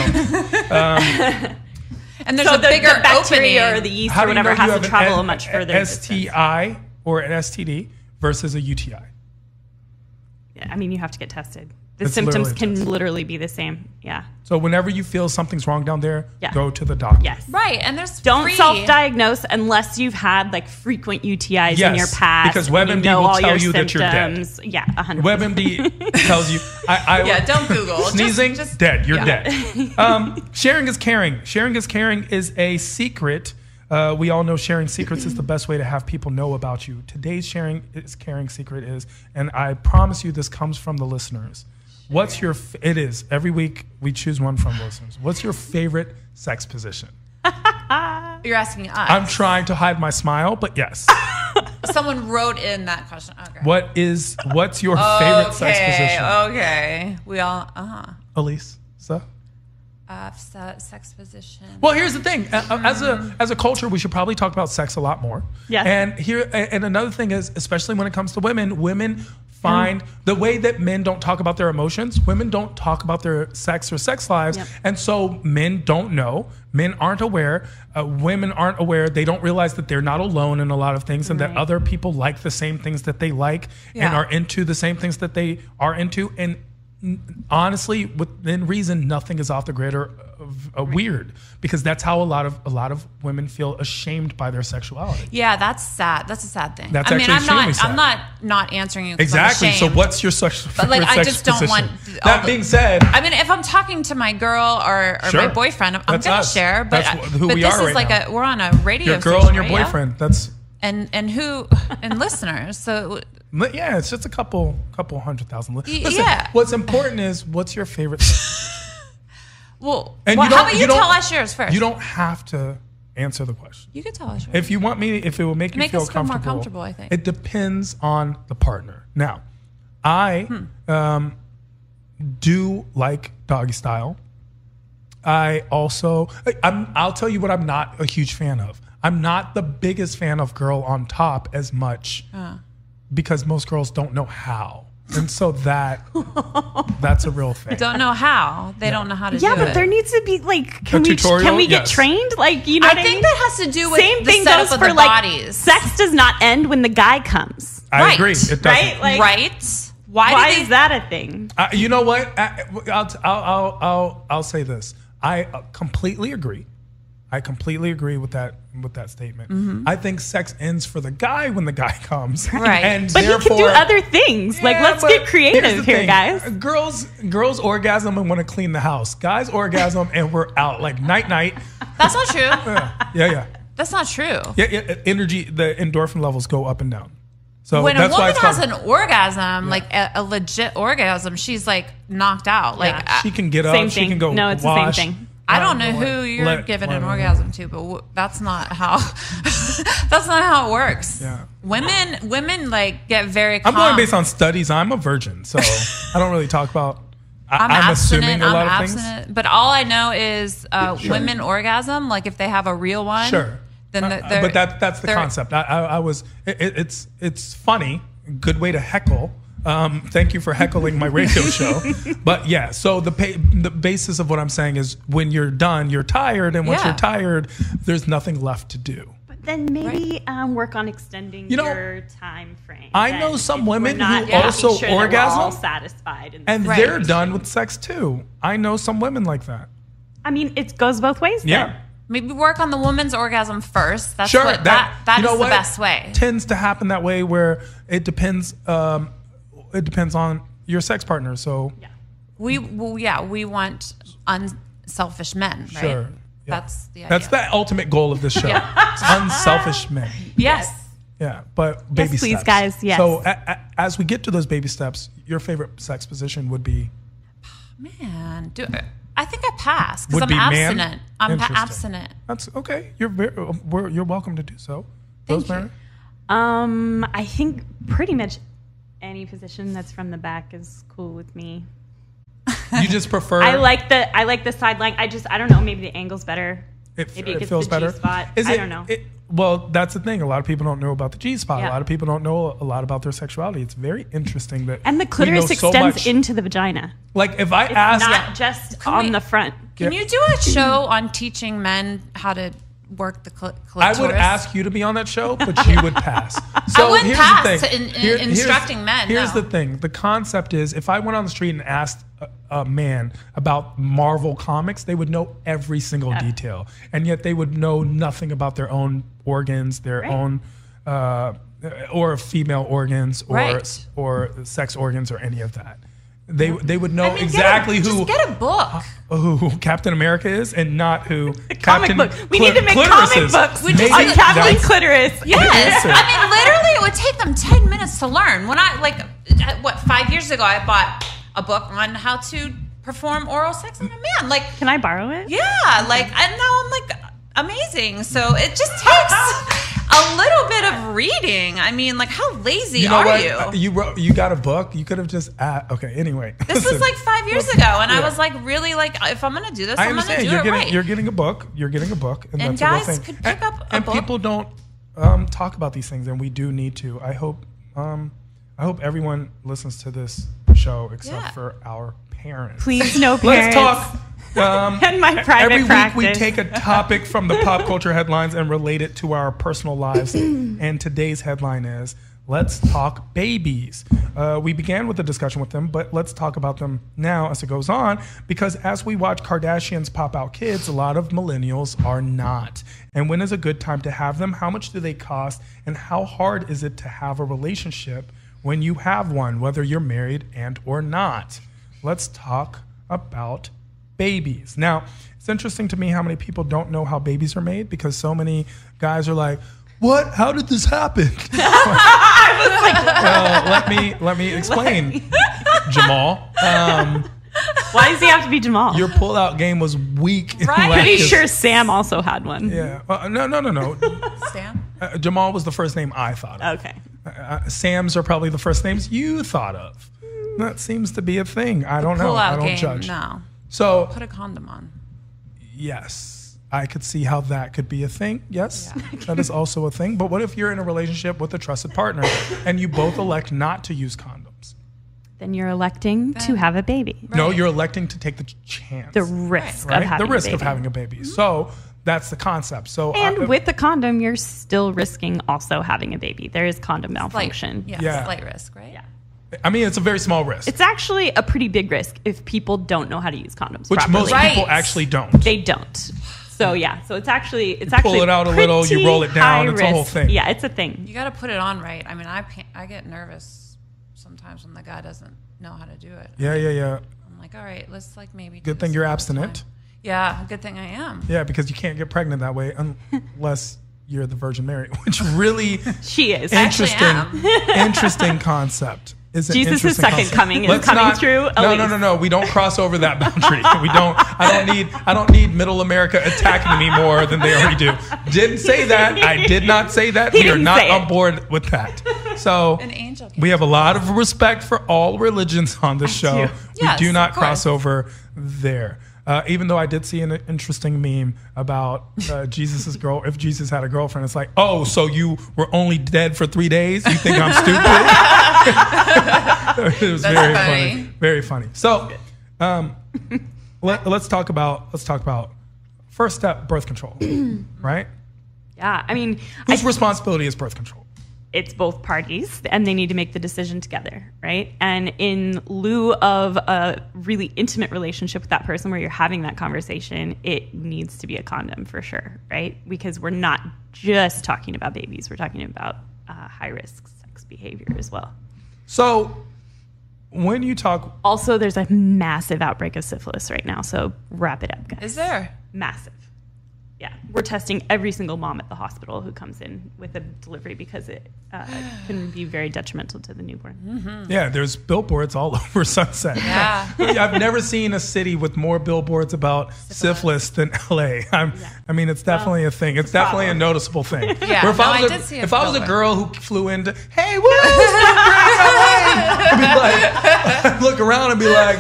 Speaker 2: And there's a bigger
Speaker 3: the bacteria
Speaker 2: opening.
Speaker 3: or the yeast or whatever has to travel a much further
Speaker 1: STI
Speaker 3: distance.
Speaker 1: Or an STD versus a UTI.
Speaker 3: I mean, you have to get tested. The symptoms can literally be the same. Yeah.
Speaker 1: So whenever you feel something's wrong down there, go to the doctor.
Speaker 3: Yes.
Speaker 2: Right. And there's
Speaker 3: don't self-diagnose unless you've had like frequent UTIs in your past.
Speaker 1: Because WebMD will tell you that you're dead.
Speaker 3: Yeah, 100%.
Speaker 1: WebMD tells you.
Speaker 2: Don't Google.
Speaker 1: Sneezing, dead. You're dead. Sharing is caring. Sharing is caring is a secret. We all know sharing secrets is the best way to have people know about you. Today's sharing is caring secret is, and I promise you this comes from the listeners. What's your, it is, every week we choose one from listeners. What's your favorite sex position?
Speaker 2: You're asking us.
Speaker 1: I'm trying to hide my smile, but yes.
Speaker 2: Someone wrote in that question. Okay.
Speaker 1: What's your favorite sex position?
Speaker 2: Okay. We all,
Speaker 1: Aliese, so?
Speaker 2: Sex position.
Speaker 1: Well, here's the thing. As a culture, we should probably talk about sex a lot more.
Speaker 3: Yeah.
Speaker 1: And another thing is, especially when it comes to women find the way that men don't talk about their emotions, women don't talk about their sex or sex lives. Yep. And so men don't know. Men aren't aware. Women aren't aware. They don't realize that they're not alone in a lot of things and that other people like the same things that they like and are into the same things that they are into. And honestly, within reason, nothing is off the grid or weird, because that's how a lot of women feel ashamed by their sexuality.
Speaker 2: Yeah, that's sad. That's a sad thing.
Speaker 1: That's extremely sad.
Speaker 2: I'm not answering you.
Speaker 1: Exactly. So what's your sexual?
Speaker 2: But like, I just don't want.
Speaker 1: That being said,
Speaker 2: I mean, if I'm talking to my girl or my boyfriend, I'm gonna share. But this is like we're on a radio.
Speaker 1: Your girl and your boyfriend. That's
Speaker 2: and listeners. So.
Speaker 1: Yeah, it's just a couple 100,000. Listen,
Speaker 2: yeah.
Speaker 1: What's important is what's your favorite.
Speaker 2: How about you tell us yours first?
Speaker 1: You don't have to answer the question.
Speaker 2: You can tell us yours.
Speaker 1: If you want me, if it will make you feel comfortable.
Speaker 2: More comfortable, I think.
Speaker 1: It depends on the partner. Now, I do like doggy style. I'll tell you what I'm not a huge fan of. I'm not the biggest fan of girl on top as much because most girls don't know how. And so that's a real thing.
Speaker 2: They don't know how. They don't know how to do it.
Speaker 3: Yeah, but there needs to be like, can we get trained? Like, you know what I mean?
Speaker 2: I think that has to do with
Speaker 3: same
Speaker 2: the
Speaker 3: thing
Speaker 2: setup
Speaker 3: goes
Speaker 2: of
Speaker 3: for
Speaker 2: the
Speaker 3: like
Speaker 2: bodies.
Speaker 3: sex does not end when the guy comes.
Speaker 1: I agree. It doesn't.
Speaker 3: Right? Like,
Speaker 2: right?
Speaker 3: Why is that a thing?
Speaker 1: You know what? I'll say this. I completely agree. I completely agree with that statement. Mm-hmm. I think sex ends for the guy when the guy comes.
Speaker 2: Right.
Speaker 1: And
Speaker 3: but he can do other things. Like, let's get creative here, guys.
Speaker 1: Girls orgasm and want to clean the house. Guys orgasm and we're out. Like, night.
Speaker 2: That's not true.
Speaker 1: Yeah.
Speaker 2: That's not true.
Speaker 1: Yeah, energy, the endorphin levels go up and down. So
Speaker 2: when
Speaker 1: that's
Speaker 2: a woman
Speaker 1: why it's
Speaker 2: has
Speaker 1: called,
Speaker 2: an orgasm, like a legit orgasm, she's like knocked out. Like
Speaker 1: she can get up,
Speaker 3: Same
Speaker 1: she
Speaker 3: thing.
Speaker 1: can go
Speaker 3: No, it's
Speaker 1: wash.
Speaker 3: the same thing.
Speaker 2: I don't know who you're giving an orgasm to, but that's not how that's not how it works.
Speaker 1: Yeah.
Speaker 2: Women like get very calm.
Speaker 1: I'm going based on studies. I'm a virgin, so I don't really talk about. I'm assuming a lot of things.
Speaker 2: But all I know is women orgasm. Like if they have a real one,
Speaker 1: Sure.
Speaker 2: Then
Speaker 1: but that's the concept. It's funny. Good way to heckle. Thank you for heckling my radio show. But yeah, so the basis of what I'm saying is when you're done, you're tired, and once you're tired, there's nothing left to do.
Speaker 3: But then maybe work on extending your time frame.
Speaker 1: I know some women who
Speaker 3: also
Speaker 1: also orgasm
Speaker 3: all satisfied,
Speaker 1: and they're done with sex too. I know some women like that.
Speaker 3: I mean, it goes both ways.
Speaker 1: Yeah.
Speaker 3: Then.
Speaker 2: Maybe work on the woman's orgasm first. That's
Speaker 1: sure,
Speaker 2: what that is the best way.
Speaker 1: Tends to happen that way where it depends. It depends on your sex partner. So
Speaker 2: we want unselfish men, right?
Speaker 1: Sure. Yeah.
Speaker 2: That's the idea.
Speaker 1: That's the ultimate goal of this show. It's unselfish men.
Speaker 2: Yes.
Speaker 1: Yeah, but baby steps.
Speaker 3: Please, guys. Yes.
Speaker 1: So as we get to those baby steps, your favorite sex position would be?
Speaker 2: Man, I think I pass because
Speaker 1: Would
Speaker 2: I'm
Speaker 1: be man?
Speaker 2: abstinent. I'm
Speaker 1: Interesting.
Speaker 2: abstinent.
Speaker 1: That's okay. You're welcome to do so.
Speaker 2: Thank you.
Speaker 1: Rosemary?
Speaker 3: I think pretty much any position that's from the back is cool with me.
Speaker 1: You just prefer?
Speaker 3: I like the sideline. I don't know. Maybe the angle's better. Maybe
Speaker 1: It
Speaker 3: gets
Speaker 1: feels
Speaker 3: the
Speaker 1: better.
Speaker 3: G-spot.
Speaker 1: I
Speaker 3: don't know.
Speaker 1: Well, that's the thing. A lot of people don't know about the G-spot.
Speaker 3: Yeah.
Speaker 1: A lot of people don't know a lot about their sexuality. It's very interesting that
Speaker 3: And the
Speaker 1: we
Speaker 3: clitoris
Speaker 1: know so
Speaker 3: extends
Speaker 1: much.
Speaker 3: into the vagina.
Speaker 1: Like if I
Speaker 3: It's
Speaker 1: ask,
Speaker 3: not just on the front.
Speaker 2: Can you do a show on teaching men how to work the clitoris?
Speaker 1: I would ask you to be on that show, but you would pass. So
Speaker 2: I wouldn't
Speaker 1: here's
Speaker 2: pass
Speaker 1: the thing.
Speaker 2: in instructing men.
Speaker 1: Here's
Speaker 2: no.
Speaker 1: the thing. The concept is, if I went on the street and asked a man about Marvel comics, they would know every single detail, and yet they would know nothing about their own organs, their own or female organs, or sex organs, or any of that. They would know exactly who.
Speaker 2: Just get a book.
Speaker 1: Who Captain America is, and not who
Speaker 3: Comic
Speaker 1: Captain
Speaker 3: book. We need to make
Speaker 1: Clitoris
Speaker 3: comic
Speaker 1: is.
Speaker 3: books
Speaker 2: We just
Speaker 3: on
Speaker 2: need-
Speaker 3: Captain Clitoris.
Speaker 2: Yes. I mean, literally, it would take them 10 minutes to learn. When I, 5 years ago, I bought a book on how to perform oral sex on a man. Like,
Speaker 3: Can I borrow it?
Speaker 2: yeah, and now I'm like, amazing. So it just takes a little bit of reading. I mean, like, how lazy
Speaker 1: You know
Speaker 2: are
Speaker 1: what?
Speaker 2: you?
Speaker 1: You got a book. You could have just okay. Anyway,
Speaker 2: This was like 5 years ago, and I was like, really, like, if I'm gonna do this,
Speaker 1: I
Speaker 2: I'm gonna
Speaker 1: understand.
Speaker 2: do
Speaker 1: You're
Speaker 2: it
Speaker 1: getting
Speaker 2: right.
Speaker 1: you're getting a book. You're getting a book, and
Speaker 2: And
Speaker 1: that's a real
Speaker 2: guys
Speaker 1: thing.
Speaker 2: could pick up a
Speaker 1: and
Speaker 2: book.
Speaker 1: people don't talk about these things, and we do need to. I hope everyone listens to this show except for our parents.
Speaker 3: Please, no
Speaker 1: Let's
Speaker 3: parents.
Speaker 1: talk.
Speaker 3: And my private
Speaker 1: Every
Speaker 3: practice.
Speaker 1: week we take a topic from the pop culture headlines and relate it to our personal lives. And today's headline is, let's talk babies. We began with a discussion with them, but let's talk about them now as it goes on, because as we watch Kardashians pop out kids, a lot of millennials are not. And when is a good time to have them? How much do they cost? And how hard is it to have a relationship when you have one, whether you're married and or not? Let's talk about babies. Now, it's interesting to me how many people don't know how babies are made, because so many guys are like, what? How did this happen? Well, let me explain, Jamal.
Speaker 3: Why does he have to be Jamal?
Speaker 1: Your pull-out game was weak.
Speaker 2: Right.
Speaker 3: Pretty sure Sam also had one.
Speaker 1: Yeah. No.
Speaker 2: Sam?
Speaker 1: Jamal was the first name I thought of.
Speaker 3: Okay.
Speaker 1: Sam's are probably the first names you thought of. That seems to be a thing. I don't know. I
Speaker 2: Pull-out
Speaker 1: don't
Speaker 2: game,
Speaker 1: judge.
Speaker 2: no.
Speaker 1: So,
Speaker 2: Put a condom on.
Speaker 1: yes, I could see how that could be a thing. Yes, that is also a thing. But what if you're in a relationship with a trusted partner and you both elect not to use condoms?
Speaker 3: Then you're electing to have a baby.
Speaker 1: No, you're electing to take the chance.
Speaker 3: The risk
Speaker 1: right?
Speaker 3: of having
Speaker 1: the risk
Speaker 3: a baby.
Speaker 1: of having a baby. So that's the concept. So
Speaker 3: And with the condom, you're still risking also having a baby. There is condom malfunction.
Speaker 2: Slight risk, right?
Speaker 3: Yeah.
Speaker 1: I mean, it's a very small risk,
Speaker 3: It's actually a pretty big risk if people don't know how to use condoms
Speaker 1: which
Speaker 3: properly.
Speaker 1: most
Speaker 2: Right.
Speaker 1: people actually don't.
Speaker 3: They don't. So yeah, so it's actually
Speaker 1: pull it out a little, you roll it down,
Speaker 3: pretty
Speaker 1: it's a whole
Speaker 3: high
Speaker 1: thing.
Speaker 3: risk. Yeah, it's a thing.
Speaker 2: You got to put it on right. I mean, I get nervous sometimes when the guy doesn't know how to do it.
Speaker 1: Yeah.
Speaker 2: I'm like, all right, let's like maybe. do
Speaker 1: Good thing
Speaker 2: this
Speaker 1: you're
Speaker 2: another
Speaker 1: abstinent.
Speaker 2: time. Yeah, good thing I am.
Speaker 1: Yeah, because you can't get pregnant that way unless you're the Virgin Mary, which really
Speaker 3: she is
Speaker 1: interesting concept.
Speaker 3: Jesus' second coming is coming through.
Speaker 1: No. We don't cross over that boundary. I don't need Middle America attacking me more than they already do. Didn't say that. I did not say that. We are not on board with that. So we have a lot of respect for all religions on this show. We do not cross over there. Even though I did see an interesting meme about Jesus's girl. If Jesus had a girlfriend, it's like, oh, so you were only dead for 3 days? You think I'm stupid? It was very funny. Very funny. So, let's talk about first step, birth control, right?
Speaker 3: Yeah, I mean,
Speaker 1: whose responsibility is birth control?
Speaker 3: It's both parties, and they need to make the decision together, right? And in lieu of a really intimate relationship with that person where you're having that conversation, it needs to be a condom for sure, right? Because we're not just talking about babies. We're talking about high-risk sex behavior as well.
Speaker 1: So when you talk...
Speaker 3: Also, there's a massive outbreak of syphilis right now, so wrap it up, guys.
Speaker 2: Is there?
Speaker 3: Massive. Yeah, we're testing every single mom at the hospital who comes in with a delivery because it can be very detrimental to the newborn.
Speaker 2: Mm-hmm.
Speaker 1: Yeah, there's billboards all over Sunset.
Speaker 2: Yeah.
Speaker 1: I've never seen a city with more billboards about syphilis than LA. I mean, it's definitely a thing. It's definitely a noticeable thing.
Speaker 2: Yeah,
Speaker 1: if I was a girl who flew into, hey, what is LA? I'd look around and be like,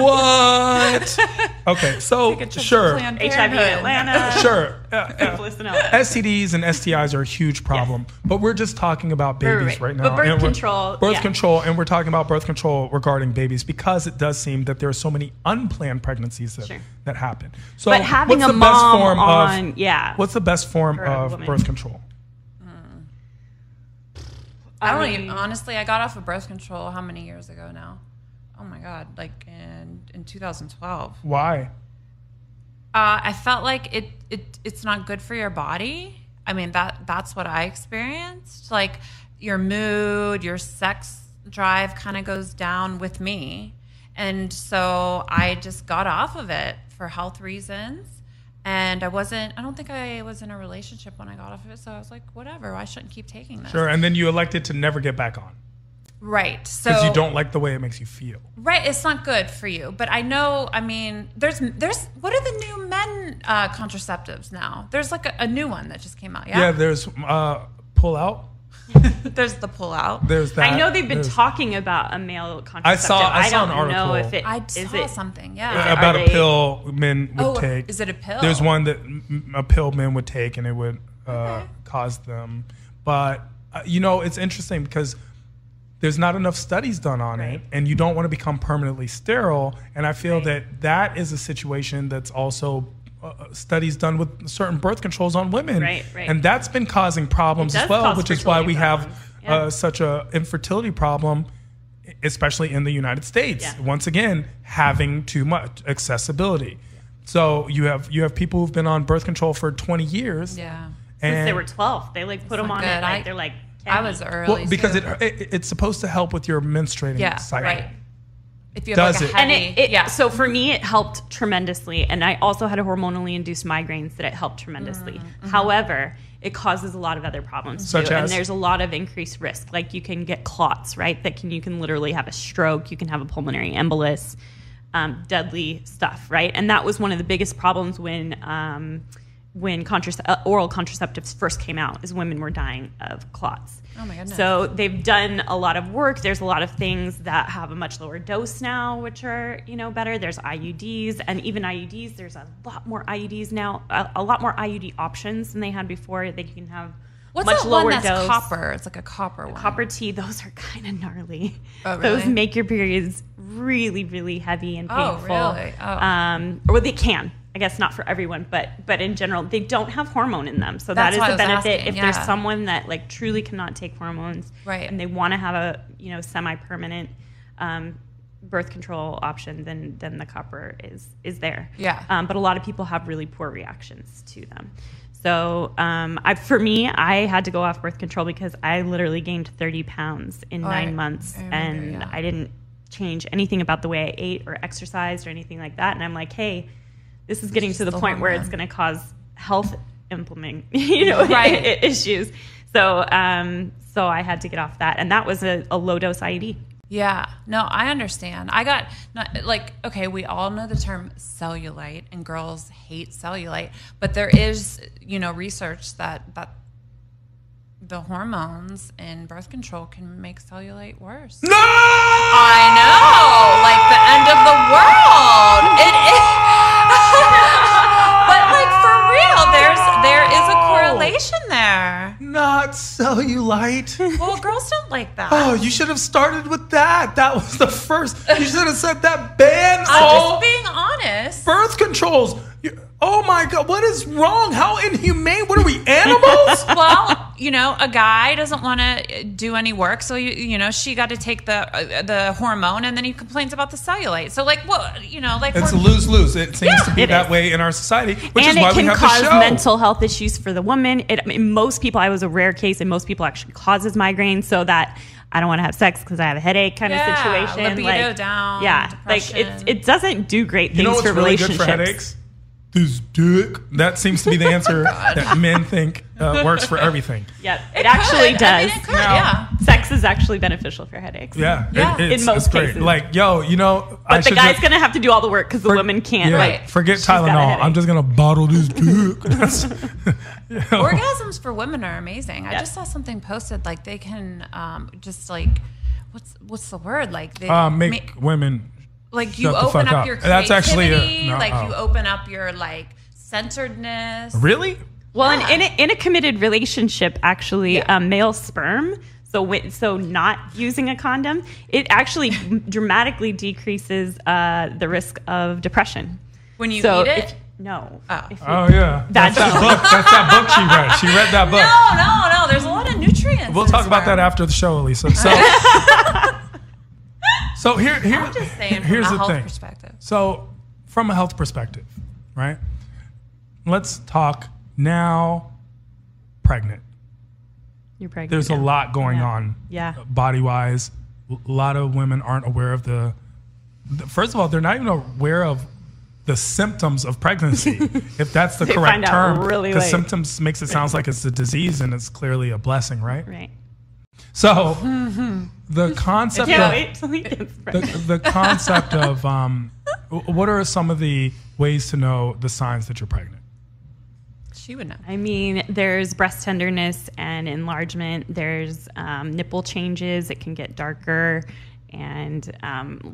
Speaker 1: what? Okay, so sure.
Speaker 3: HIV in Atlanta.
Speaker 1: Sure.
Speaker 3: STDs
Speaker 1: and STIs are a huge problem, but we're just talking about babies right now.
Speaker 3: But birth control.
Speaker 1: Control, and we're talking about birth control regarding babies because it does seem that there are so many unplanned pregencies that happen. So,
Speaker 3: but having
Speaker 1: what's
Speaker 3: a
Speaker 1: the best
Speaker 3: mom
Speaker 1: form
Speaker 3: on,
Speaker 1: what's the best form of birth control?
Speaker 2: I don't even, honestly, I got off of birth control how many years ago now? Oh my God, like in 2012.
Speaker 1: Why?
Speaker 2: I felt like it's not good for your body. I mean, that's what I experienced. Like your mood, your sex drive kind of goes down with me. And so I just got off of it for health reasons. And I don't think I was in a relationship when I got off of it. So I was like, whatever, I shouldn't keep taking this.
Speaker 1: Sure. And then you elected to never get back on.
Speaker 2: Right. So
Speaker 1: because you don't like the way it makes you feel.
Speaker 2: Right. It's not good for you. But I know, I mean, there's what are the new men contraceptives now? There's like a new one that just came out. Yeah.
Speaker 1: Yeah. There's pull out.
Speaker 2: There's the pull out.
Speaker 1: There's that.
Speaker 3: I know they've been talking about a male contraceptive.
Speaker 1: I saw an article.
Speaker 3: Know if it
Speaker 2: I saw something. Yeah.
Speaker 1: About a pill men would take.
Speaker 2: Is it a pill?
Speaker 1: There's one that a pill men would take and it would cause them. But it's interesting because there's not enough studies done on it, and you don't want to become permanently sterile. And I feel that is a situation that's also studies done with certain birth controls on women.
Speaker 3: Right.
Speaker 1: And that's been causing problems as well, which is why we have such a infertility problem, especially in the United States. Yeah. Once again, having too much accessibility. So you have people who've been on birth control for 20 years.
Speaker 3: Yeah. Since they were 12. They put them on it. They're like,
Speaker 2: I was early.
Speaker 1: Well, because it's supposed to help with your menstruating cycle.
Speaker 2: Right. If you have a heavy,
Speaker 3: So for me, it helped tremendously, and I also had a hormonally induced migraines that it helped tremendously. Mm-hmm. However, it causes a lot of other problems too, and there's a lot of increased risk. Like you can get clots, right? You can literally have a stroke. You can have a pulmonary embolus, deadly stuff, right? And that was one of the biggest problems when oral contraceptives first came out, is women were dying of clots.
Speaker 2: Oh my goodness.
Speaker 3: So they've done a lot of work. There's a lot of things that have a much lower dose now, which are, better. There's IUDs, and even IUDs, there's a lot more IUDs now, a lot more IUD options than they had before. They can have much lower dose.
Speaker 2: That's copper? It's like a copper one.
Speaker 3: Copper T, those are kind of gnarly.
Speaker 2: Oh, really?
Speaker 3: Those make your periods really, really heavy and painful.
Speaker 2: Oh, really? Oh.
Speaker 3: Or they can. I guess not for everyone, but in general, they don't have hormone in them. So that is a benefit if there's someone that truly cannot take hormones,
Speaker 2: right,
Speaker 3: and they want to have a semi-permanent birth control option, then the copper is there.
Speaker 2: Yeah.
Speaker 3: But a lot of people have really poor reactions to them. So for me, I had to go off birth control because I literally gained 30 pounds in 9 months, and I didn't change anything about the way I ate or exercised or anything like that. And I'm like, hey, this is getting to the point where it's going to cause health
Speaker 2: Right.
Speaker 3: issues. So so I had to get off that, and that was a low dose IUD.
Speaker 2: Yeah, no, I understand. I got okay, we all know the term cellulite, and girls hate cellulite, but there is, research that the hormones in birth control can make cellulite worse.
Speaker 1: No!
Speaker 2: I know, like the end of the world. It is, but like for real, there is a correlation there.
Speaker 1: Not cellulite.
Speaker 2: Well, girls don't like that.
Speaker 1: Oh, you should have started with that. That was the first. You should have said that ban
Speaker 2: I'm
Speaker 1: all
Speaker 2: just being honest.
Speaker 1: birth controls. Oh my God, what is wrong? How inhumane? What are we, animals?
Speaker 2: Well, a guy doesn't want to do any work, so she got to take the hormone, and then he complains about the cellulite. So
Speaker 1: It's a lose-lose. It seems to be that way in our society, which
Speaker 3: and
Speaker 1: is why
Speaker 3: it
Speaker 1: we
Speaker 3: can
Speaker 1: have
Speaker 3: cause
Speaker 1: the show.
Speaker 3: mental health issues for the woman. Most people, I was a rare case, and most people actually causes migraines, so that I don't want to have sex because I have a headache kind of situation.
Speaker 2: Libido down.
Speaker 3: Yeah,
Speaker 2: depression.
Speaker 3: it doesn't do great things
Speaker 1: You know what's
Speaker 3: for
Speaker 1: really
Speaker 3: relationships.
Speaker 1: good for headaches? This dick. That seems to be the answer that men think works for everything.
Speaker 3: Yep, it actually does.
Speaker 2: I mean, it could, yeah.
Speaker 3: Sex is actually beneficial for headaches.
Speaker 1: Yeah,
Speaker 2: Yeah.
Speaker 1: It's,
Speaker 3: In most
Speaker 1: it's great.
Speaker 3: cases.
Speaker 1: Like,
Speaker 3: But the guy's going to have to do all the work because the woman can't.
Speaker 1: Yeah,
Speaker 2: Right.
Speaker 1: forget
Speaker 3: She's got a
Speaker 1: Tylenol.
Speaker 3: headache.
Speaker 1: I'm just gonna bottle this dick. That's,
Speaker 2: Orgasms for women are amazing. I just saw something posted, like they can just like, what's the word? Like they
Speaker 1: make women.
Speaker 2: like you
Speaker 1: shut the
Speaker 2: open
Speaker 1: fuck
Speaker 2: up
Speaker 1: up.
Speaker 2: your creativity,
Speaker 1: That's actually
Speaker 2: you open up your centeredness.
Speaker 1: Really?
Speaker 3: Well, and in a committed relationship, actually, male sperm, so not using a condom, it actually dramatically decreases the risk of depression.
Speaker 2: When you eat it?
Speaker 3: No.
Speaker 2: Oh.
Speaker 1: Oh yeah. That's that book. That's that book she read. She read that book.
Speaker 2: No. There's a lot of nutrients.
Speaker 1: We'll talk about that after the show, Aliese. So here,
Speaker 2: I'm just saying
Speaker 1: here's
Speaker 2: from a
Speaker 1: the
Speaker 2: health
Speaker 1: thing.
Speaker 2: perspective.
Speaker 1: So from a health perspective, right? Let's talk now. Pregnant.
Speaker 3: You're pregnant.
Speaker 1: There's a
Speaker 3: now.
Speaker 1: lot going
Speaker 3: Yeah.
Speaker 1: on.
Speaker 3: Yeah.
Speaker 1: Body wise, a lot of women aren't aware of first of all, they're not even aware of the symptoms of pregnancy, if that's the
Speaker 3: They
Speaker 1: correct
Speaker 3: find out
Speaker 1: term.
Speaker 3: really
Speaker 1: Because
Speaker 3: late.
Speaker 1: symptoms makes it sound like it's a disease, and it's clearly a blessing, right?
Speaker 3: Right.
Speaker 1: So the concept
Speaker 3: Can't
Speaker 1: of
Speaker 3: wait till he gets pregnant.
Speaker 1: the concept of what are some of the ways to know the signs that you're pregnant?
Speaker 2: She would know.
Speaker 3: I mean, there's breast tenderness and enlargement. There's nipple changes. It can get darker and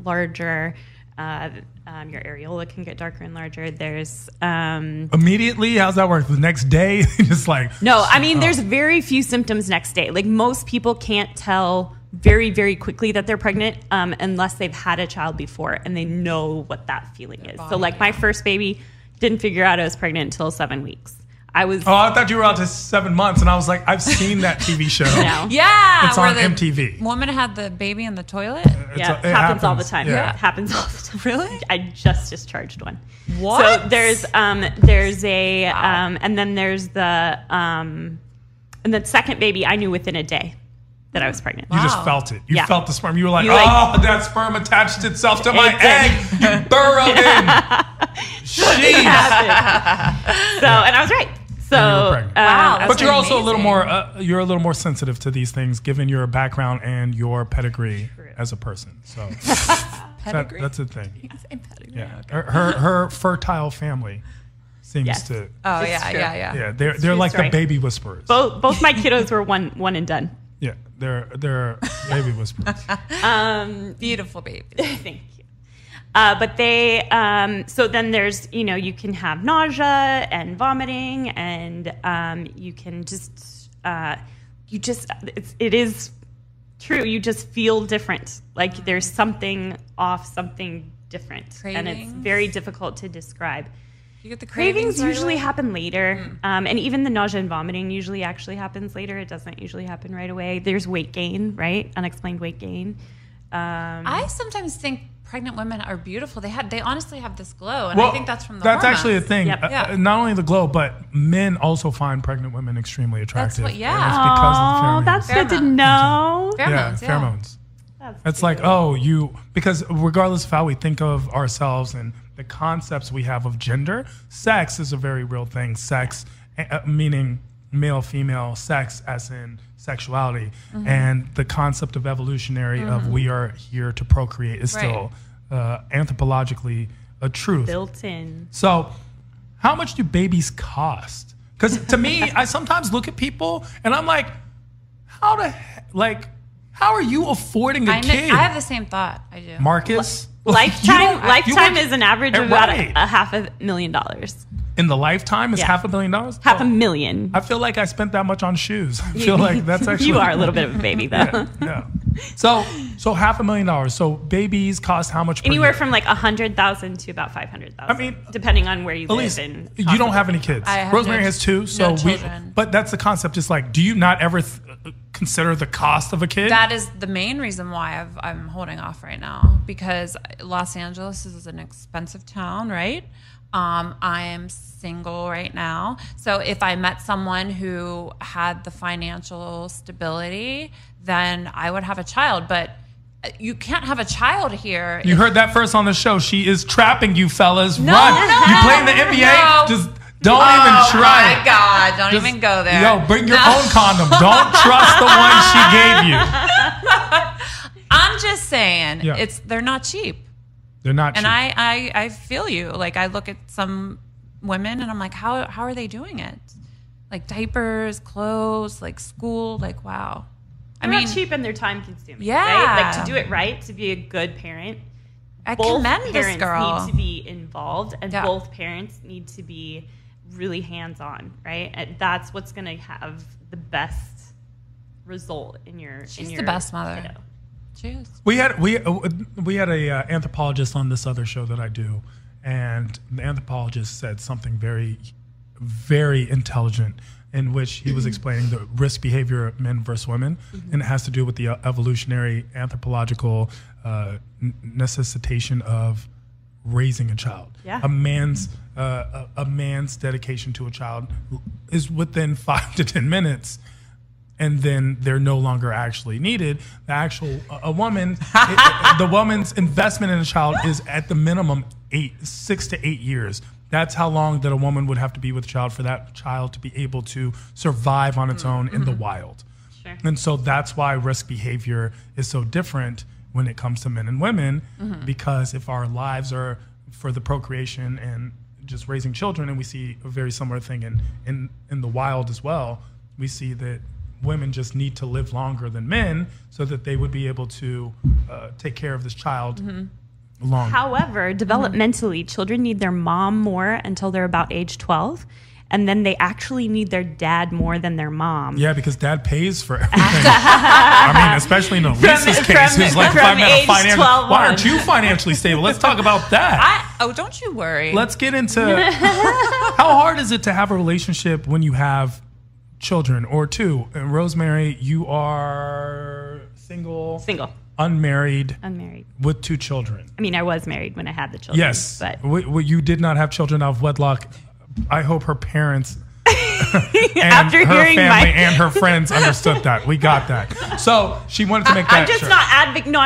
Speaker 3: larger. Your areola can get darker and larger. There's
Speaker 1: Immediately, how's that work? The next day, just like
Speaker 3: no. I mean, there's very few symptoms next day. Like most people can't tell very, very quickly that they're pregnant unless they've had a child before and they know what that feeling is. So, like my first baby, didn't figure out I was pregnant until 7 weeks. I
Speaker 1: thought you were out to 7 months, and I was like, I've seen that TV show.
Speaker 3: No.
Speaker 2: Yeah,
Speaker 1: It's
Speaker 2: where
Speaker 1: on
Speaker 2: the
Speaker 1: MTV.
Speaker 2: woman had the baby in the toilet.
Speaker 3: Yeah,
Speaker 1: It
Speaker 3: it happens all the time.
Speaker 1: Yeah.
Speaker 3: It happens all the time.
Speaker 2: Really?
Speaker 3: I just discharged one.
Speaker 2: What?
Speaker 3: So there's a and then there's the and the second baby I knew within a day that I was pregnant.
Speaker 1: You just
Speaker 2: Wow.
Speaker 1: felt it. You
Speaker 3: Yeah.
Speaker 1: felt the sperm. You were like,
Speaker 3: You like-
Speaker 1: that sperm attached itself to my
Speaker 3: It
Speaker 1: egg.
Speaker 3: did.
Speaker 1: You burrowed in. Jeez.
Speaker 3: So and I was right. So
Speaker 1: And you were pregnant.
Speaker 2: Wow, that's
Speaker 1: But you're also a little
Speaker 2: amazing.
Speaker 1: more you're a little more sensitive to these things, given your background and your pedigree as a person. So
Speaker 2: Pedigree.
Speaker 1: that's a thing.
Speaker 2: Same pedigree.
Speaker 1: Yeah, her fertile family seems
Speaker 3: Yes.
Speaker 1: to.
Speaker 2: Oh
Speaker 3: It's
Speaker 2: yeah,
Speaker 3: true.
Speaker 2: yeah.
Speaker 1: Yeah, they're like the
Speaker 3: right.
Speaker 1: baby whisperers.
Speaker 3: both my kiddos were one and done.
Speaker 1: Yeah, they're baby whisperers.
Speaker 2: Beautiful baby.
Speaker 3: Thank you. But they, so then there's, you can have nausea and vomiting, and you can just, it is true. You just feel different. Like there's something off, something different. And it's
Speaker 2: Cravings?
Speaker 3: very difficult to describe.
Speaker 2: You get the
Speaker 3: Cravings
Speaker 2: right
Speaker 3: usually
Speaker 2: away?
Speaker 3: happen later. And even the nausea and vomiting usually actually happens later. It doesn't usually happen right away. There's weight gain, right? Unexplained weight gain.
Speaker 2: I sometimes think pregnant women are beautiful. They honestly have this glow, and I think that's from the
Speaker 1: That's
Speaker 2: hormones.
Speaker 1: actually a thing.
Speaker 3: Yep.
Speaker 2: Yeah.
Speaker 1: Not only the glow, but men also find pregnant women extremely attractive.
Speaker 2: what- yeah.
Speaker 1: And it's because of the
Speaker 3: Oh,
Speaker 1: pheromones.
Speaker 3: that's good to
Speaker 2: Pheromones.
Speaker 3: know.
Speaker 2: Pheromones, yeah.
Speaker 1: Pheromones. It's like, because regardless of how we think of ourselves and the concepts we have of gender, sex is a very real thing. Sex, meaning male, female, sex as in sexuality. And the concept of evolutionary of we are here to procreate is still anthropologically a truth. Built in. So how much do babies cost? Because to me, I sometimes look at people and I'm like, how are you affording a kid?
Speaker 2: I have the same thought. I do.
Speaker 1: Marcus?
Speaker 3: Lifetime is an average of about $500,000.
Speaker 1: In the lifetime is $500,000?
Speaker 3: $500,000.
Speaker 1: I feel like I spent that much on shoes. I feel like that's actually...
Speaker 3: You are a little bit of a baby, though.
Speaker 1: Yeah. So $500,000. So babies cost how much per
Speaker 3: Anywhere
Speaker 1: year?
Speaker 3: from like $100,000 to about $500,000.
Speaker 1: I mean...
Speaker 3: depending on where you live.
Speaker 1: Elise, you don't have any kids. Rosemary has 2. So
Speaker 2: no children.
Speaker 1: But that's the concept. It's like, do you not ever consider the cost of a kid?
Speaker 2: That is the main reason why I'm holding off right now, because Los Angeles is an expensive town, right? I am single right now. So if I met someone who had the financial stability, then I would have a child. But you can't have a child here.
Speaker 1: You heard that first on the show. She is trapping you fellas.
Speaker 2: No,
Speaker 1: Run.
Speaker 2: no,
Speaker 1: you play in the NBA?
Speaker 2: no.
Speaker 1: Just don't even try it.
Speaker 2: Oh my God, don't even go there.
Speaker 1: Yo, bring your own condom. Don't trust the one she gave you.
Speaker 2: I'm just saying,
Speaker 1: Yeah.
Speaker 2: they're not cheap.
Speaker 1: They're not cheap.
Speaker 2: And I feel you. Like, I look at some women and I'm like, how are they doing it? Like diapers, clothes, like school, like, wow.
Speaker 3: They're not cheap and they're time consuming.
Speaker 2: Yeah.
Speaker 3: Right? Like, to do it right, to be a good parent, both
Speaker 2: commend this girl.
Speaker 3: parents need to be involved, and
Speaker 2: Yeah.
Speaker 3: both parents need to be really hands-on, right? And that's what's going to have the best result in your
Speaker 2: She's the best mother.
Speaker 3: Kiddo.
Speaker 2: Cheers.
Speaker 1: We had a anthropologist on this other show that I do, and the anthropologist said something very, very intelligent, in which he was explaining the risk behavior of men versus women, and it has to do with the evolutionary anthropological necessitation of raising a child.
Speaker 3: Yeah.
Speaker 1: A man's dedication to a child is within 5 to 10 minutes. And then they're no longer actually needed. The woman's investment in a child is at the minimum 6 to 8 years. That's how long that a woman would have to be with a child for that child to be able to survive on its own in the wild.
Speaker 3: Sure.
Speaker 1: And so that's why risk behavior is so different when it comes to men and women, because if our lives are for the procreation and just raising children, and we see a very similar thing in the wild as well, we see that women just need to live longer than men so that they would be able to take care of this child longer.
Speaker 3: However, developmentally, children need their mom more until they're about age 12. And then they actually need their dad more than their mom.
Speaker 1: Yeah, because dad pays for everything. I mean, especially in Alise's case, who's like, if I'm at a financial, why aren't you financially stable? Let's talk about that.
Speaker 2: Don't you worry.
Speaker 1: Let's get into how hard is it to have a relationship when you have children or two? And Rosemary, you are single. Unmarried with 2 children.
Speaker 3: I mean, I was married when I had the children.
Speaker 1: Yes,
Speaker 3: but
Speaker 1: you did not have children out of wedlock. I hope her parents and
Speaker 3: after
Speaker 1: her
Speaker 3: hearing
Speaker 1: family and her friends understood that. We got that. So she wanted to make that.
Speaker 3: I'm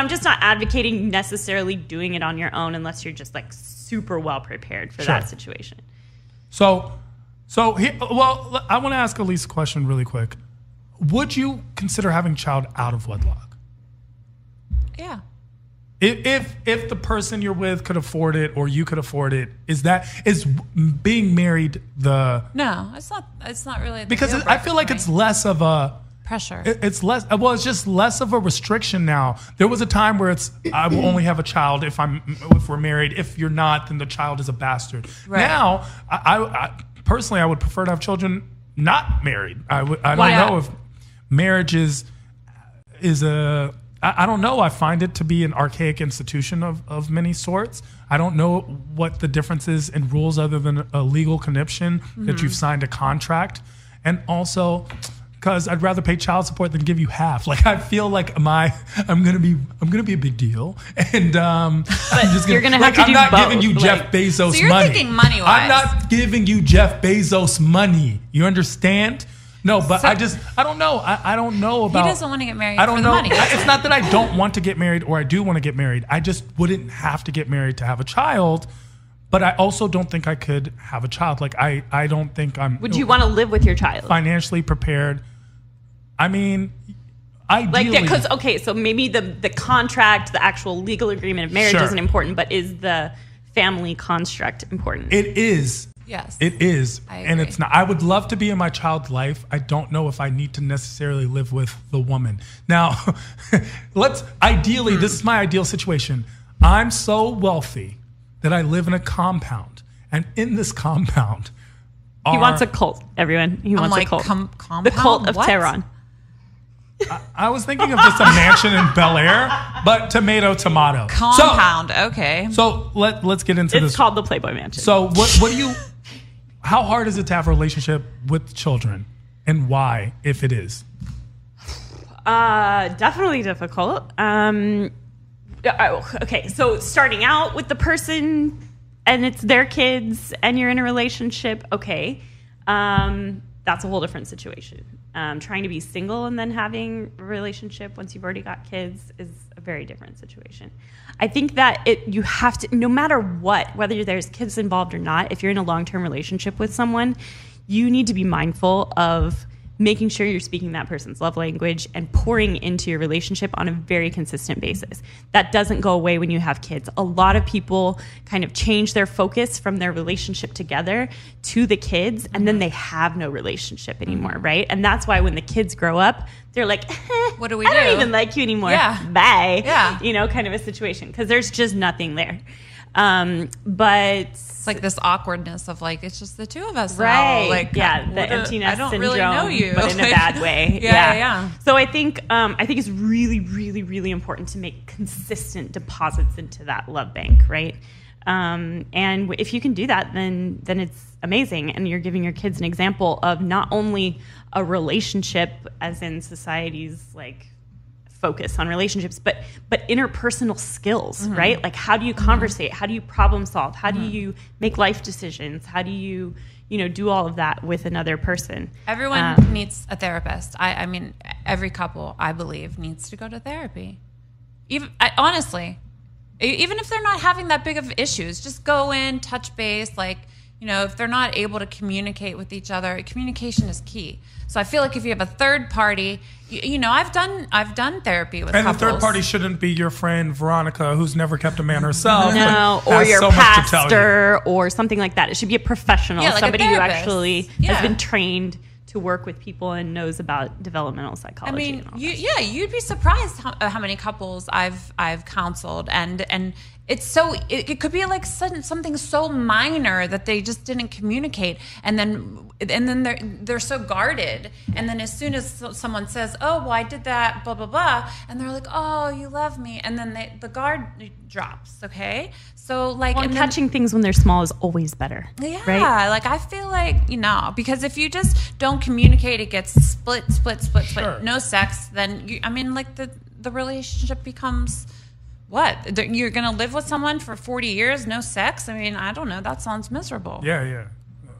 Speaker 3: just not advocating necessarily doing it on your own unless you're just like super well prepared for that situation.
Speaker 1: So I want to ask Aliese a question really quick. Would you consider having a child out of wedlock?
Speaker 2: Yeah.
Speaker 1: If the person you're with could afford it or you could afford it, is being married the...
Speaker 2: No, it's not really the
Speaker 1: because
Speaker 2: deal
Speaker 1: I feel like
Speaker 2: breaker
Speaker 1: it's
Speaker 2: for me.
Speaker 1: less of a...
Speaker 2: Pressure.
Speaker 1: It's just less of a restriction now. There was a time where I will only have a child if we're married. If you're not, then the child is a bastard. Right. Now, I personally, I would prefer to have children not married. I don't know if marriage is a... I don't know. I find it to be an archaic institution of many sorts. I don't know what the difference is in rules other than a legal conniption that you've signed a contract. And also, because I'd rather pay child support than give you half. Like, I feel like I'm gonna be a big deal, and I'm just
Speaker 3: you're gonna have to
Speaker 1: I'm
Speaker 3: do
Speaker 1: not
Speaker 3: both.
Speaker 1: giving you Jeff Bezos
Speaker 2: so you're
Speaker 1: money.
Speaker 2: thinking money-wise.
Speaker 1: I'm not giving you Jeff Bezos money. You understand? No, but I don't know. I don't know about.
Speaker 2: He doesn't want to get married.
Speaker 1: I don't
Speaker 2: for
Speaker 1: know.
Speaker 2: The money.
Speaker 1: It's not that I don't want to get married or I do want to get married. I just wouldn't have to get married to have a child. But I also don't think I could have a child. Like I don't think I'm.
Speaker 3: Would you want to live with your child?
Speaker 1: Financially prepared. I mean, ideally.
Speaker 3: Like, because so maybe the contract, the actual legal agreement of marriage isn't important, but is the family construct important?
Speaker 1: It is.
Speaker 2: Yes.
Speaker 1: It is.
Speaker 2: And
Speaker 1: it's not. I would love to be in my child's life. I don't know if I need to necessarily live with the woman. Now, this is my ideal situation. I'm so wealthy that I live in a compound. And in this compound,
Speaker 3: he wants a cult, everyone. He wants a cult.
Speaker 2: Compound?
Speaker 3: The cult of Tehran.
Speaker 1: I was thinking of just a mansion in Bel Air, but tomato.
Speaker 2: Compound, okay.
Speaker 1: So let's get into this.
Speaker 3: It's called the Playboy Mansion.
Speaker 1: So what do you... How hard is it to have a relationship with children, and why, if it is?
Speaker 3: Definitely difficult. Okay, so starting out with the person, and it's their kids, and you're in a relationship. Okay, that's a whole different situation. Trying to be single and then having a relationship once you've already got kids is a very different situation. I think that you have to, no matter what, whether there's kids involved or not, if you're in a long-term relationship with someone, you need to be mindful of making sure you're speaking that person's love language and pouring into your relationship on a very consistent basis. That doesn't go away when you have kids. A lot of people kind of change their focus from their relationship together to the kids, and then they have no relationship anymore, right? And that's why when the kids grow up, they're like,
Speaker 2: what do we
Speaker 3: I
Speaker 2: do?
Speaker 3: don't even like you anymore.
Speaker 2: Yeah.
Speaker 3: Bye.
Speaker 2: Yeah.
Speaker 3: Kind of a situation, because there's just nothing there. But
Speaker 2: it's like this awkwardness of like, it's just the two of us
Speaker 3: right
Speaker 2: now. Like,
Speaker 3: the empty nest
Speaker 2: I don't
Speaker 3: syndrome,
Speaker 2: really know you,
Speaker 3: but in a bad way.
Speaker 2: Yeah.
Speaker 3: So I think it's really, really, really important to make consistent deposits into that love bank, right? And if you can do that, then it's amazing, and you're giving your kids an example of not only a relationship, as in society's like focus on relationships, but interpersonal skills, right? Like, how do you conversate? How do you problem solve? How do you make life decisions? How do you do all of that with another person?
Speaker 2: Everyone needs a therapist. I mean, every couple, I believe, needs to go to therapy. Honestly, even if they're not having that big of issues, just go in, touch base, like, if they're not able to communicate with each other, communication is key. So I feel like if you have a third party, I've done therapy with couples.
Speaker 1: And the third party shouldn't be your friend Veronica, who's never kept a man herself.
Speaker 3: No, or your pastor or something like that. It should be a professional,
Speaker 2: like
Speaker 3: somebody who actually has been trained to work with people and knows about developmental psychology.
Speaker 2: I mean, you'd be surprised how many couples I've counseled, and it could be like something so minor that they just didn't communicate, and then they're so guarded, and then as soon as someone says, "Oh, well, I did that," blah blah blah, and they're like, "Oh, you love me," and then the guard drops. Okay, so like,
Speaker 3: and catching things when they're small is always better.
Speaker 2: Yeah,
Speaker 3: right?
Speaker 2: Like I feel like because if you just don't communicate, it gets split,
Speaker 1: Sure.
Speaker 2: no sex. Then the relationship becomes. What? You're going to live with someone for 40 years, no sex? I mean, I don't know. That sounds miserable.
Speaker 1: Yeah.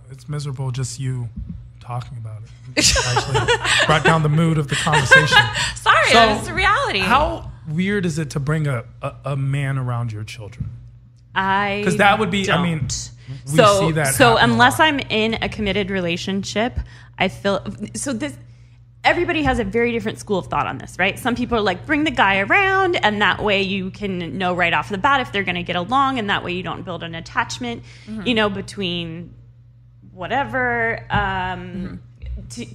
Speaker 1: It's miserable just you talking about it. Actually brought down the mood of the conversation.
Speaker 2: Sorry, that's the reality.
Speaker 1: How weird is it to bring a man around your children?
Speaker 3: Because
Speaker 1: that would be,
Speaker 3: don't.
Speaker 1: we see that
Speaker 3: So
Speaker 1: happen
Speaker 3: unless I'm in a committed relationship, I feel... So this... Everybody has a very different school of thought on this, right? Some people are like, bring the guy around, and that way you can know right off the bat if they're going to get along, and that way you don't build an attachment, between whatever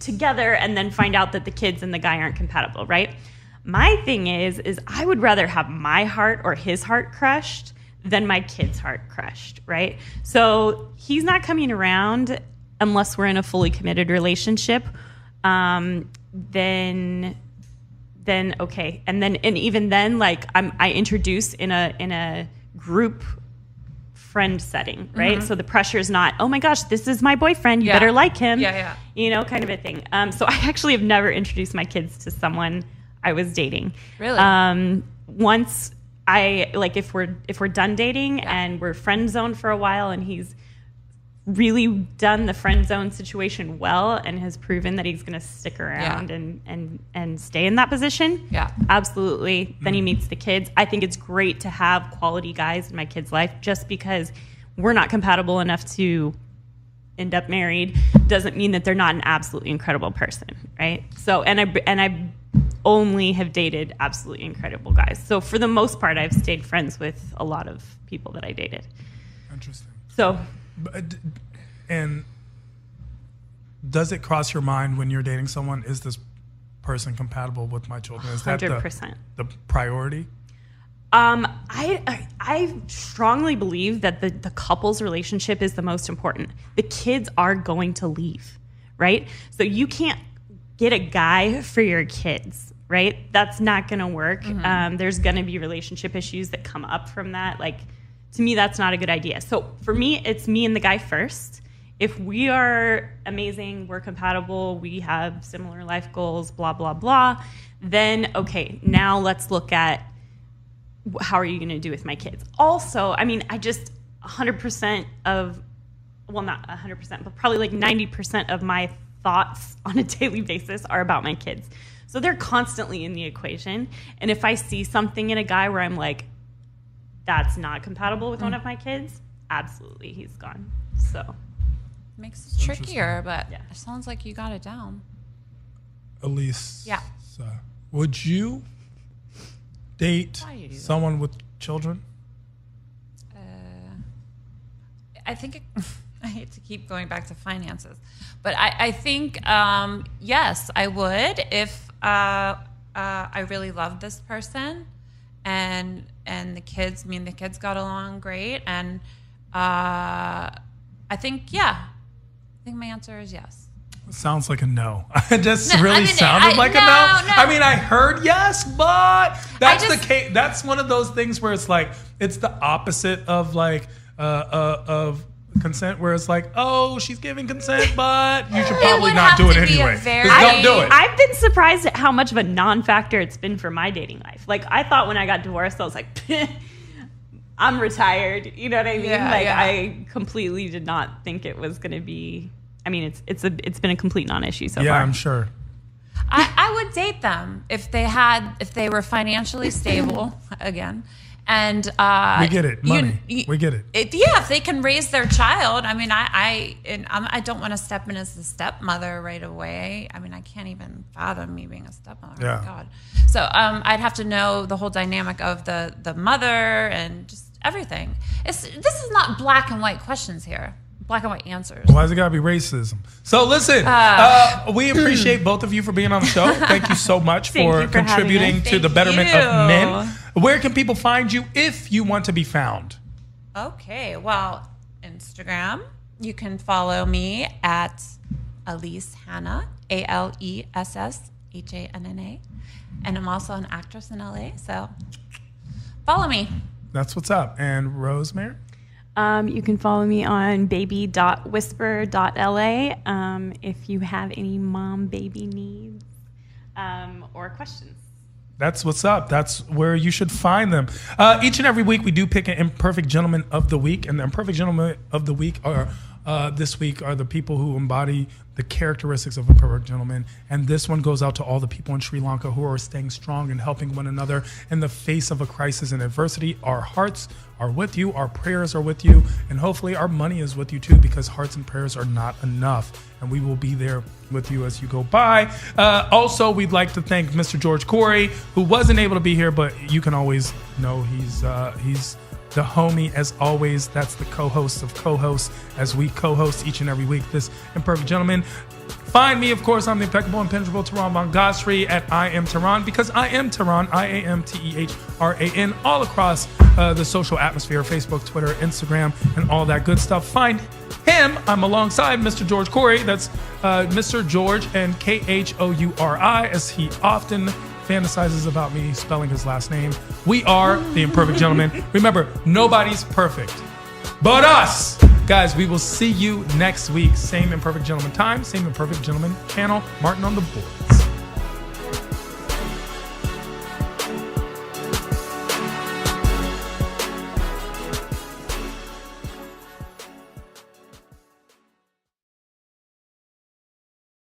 Speaker 3: together, and then find out that the kids and the guy aren't compatible, right? My thing is I would rather have my heart or his heart crushed than my kid's heart crushed, right? So he's not coming around unless we're in a fully committed relationship. Then okay, and even then, like I introduce in a group friend setting, right? So the pressure is not, oh my gosh, this is my boyfriend, you better like him, kind of a thing. So I actually have never introduced my kids to someone I was dating.
Speaker 2: Really?
Speaker 3: Once if we're done dating and we're friend zoned for a while, and he's really done the friend zone situation well and has proven that he's going to stick around and stay in that position, absolutely. Then he meets the kids. I think it's great to have quality guys in my kid's life. Just because we're not compatible enough to end up married doesn't mean that they're not an absolutely incredible person, right? So, and I only have dated absolutely incredible guys. So for the most part, I've stayed friends with a lot of people that I dated.
Speaker 1: Interesting.
Speaker 3: So,
Speaker 1: and does it cross your mind when you're dating someone, is this person compatible with my children? Is
Speaker 3: 100%.
Speaker 1: that the priority?
Speaker 3: I strongly believe that the couple's relationship is the most important. The kids are going to leave, right? So you can't get a guy for your kids, right? That's not going to work. There's going to be relationship issues that come up from that. Like, to me, that's not a good idea. So for me, it's me and the guy first. If we are amazing, we're compatible, we have similar life goals, blah, blah, blah, then, okay, now let's look at how are you going to do with my kids? Also, I mean, I just 100% of, well, not 100%, but probably like 90% of my thoughts on a daily basis are about my kids. So they're constantly in the equation. And if I see something in a guy where I'm like, that's not compatible with one of my kids, absolutely, he's gone. So
Speaker 2: makes it trickier, but it sounds like you got it down.
Speaker 1: Aliese,
Speaker 2: yeah.
Speaker 1: Would you date someone with children?
Speaker 2: I think I hate to keep going back to finances, but I think yes, I would if I really loved this person, and the kids. I mean, the kids got along great, and I think my answer is yes.
Speaker 1: Sounds like a no. It just sounded like a no. I mean, I heard yes, but that's the case. That's one of those things where it's like it's the opposite of like of consent, where it's like, oh, she's giving consent, but you should probably not do it anyway. Don't do it.
Speaker 3: I've been surprised at how much of a non-factor it's been for my dating life. Like, I thought when I got divorced, I was like, I'm retired. You know what I mean? I completely did not think it was going to be. I mean, it's been a complete non-issue so far.
Speaker 1: Yeah, I'm sure.
Speaker 2: I would date them if they were financially stable again, and
Speaker 1: we get it, money. We get it.
Speaker 2: If they can raise their child. I mean, I don't want to step in as the stepmother right away. I mean, I can't even fathom me being a stepmother.
Speaker 1: Yeah.
Speaker 2: Oh my God. So I'd have to know the whole dynamic of the mother and just everything. This is not black and white questions here. Black and white answers.
Speaker 1: Why's it gotta be racism? So listen, we appreciate both of you for being on the show. Thank you so much for contributing to the betterment of men. Where can people find you if you want to be found?
Speaker 2: Okay, well, Instagram, you can follow me at Aliese Hannah, ALESSHANNA, and I'm also an actress in LA. So follow me.
Speaker 1: That's what's up. And Rosemary?
Speaker 3: You can follow me on baby.whisper.la if you have any mom-baby needs or questions.
Speaker 1: That's what's up. That's where you should find them. Each and every week, we do pick an Imperfect Gentleman of the Week. And the Imperfect Gentleman of the Week are this week are the people who embody the characteristics of a perfect gentleman. And this one goes out to all the people in Sri Lanka who are staying strong and helping one another in the face of a crisis and adversity. Our hearts are with you. Our prayers are with you. And hopefully our money is with you too, because hearts and prayers are not enough. And we will be there with you as you go by. Also, we'd like to thank Mr. George Corey, who wasn't able to be here, but you can always know he's the homie as always. That's the co-host of co-hosts as we co-host each and every week this Imperfect Gentleman. Find me, of course, I'm the impeccable, impenetrable Tehran Bangosri at I Am Tehran, because I am Tehran, IAMTEHRAN, all across the social atmosphere, Facebook, Twitter, Instagram, and all that good stuff. Find him. I'm alongside Mr. George Corey. That's Mr. George and KHOURI, as he often fantasizes about me spelling his last name. We are the Imperfect Gentleman. Remember, nobody's perfect but us. Guys, we will see you next week. Same Imperfect Gentleman time, same Imperfect Gentleman channel. Martin on the board.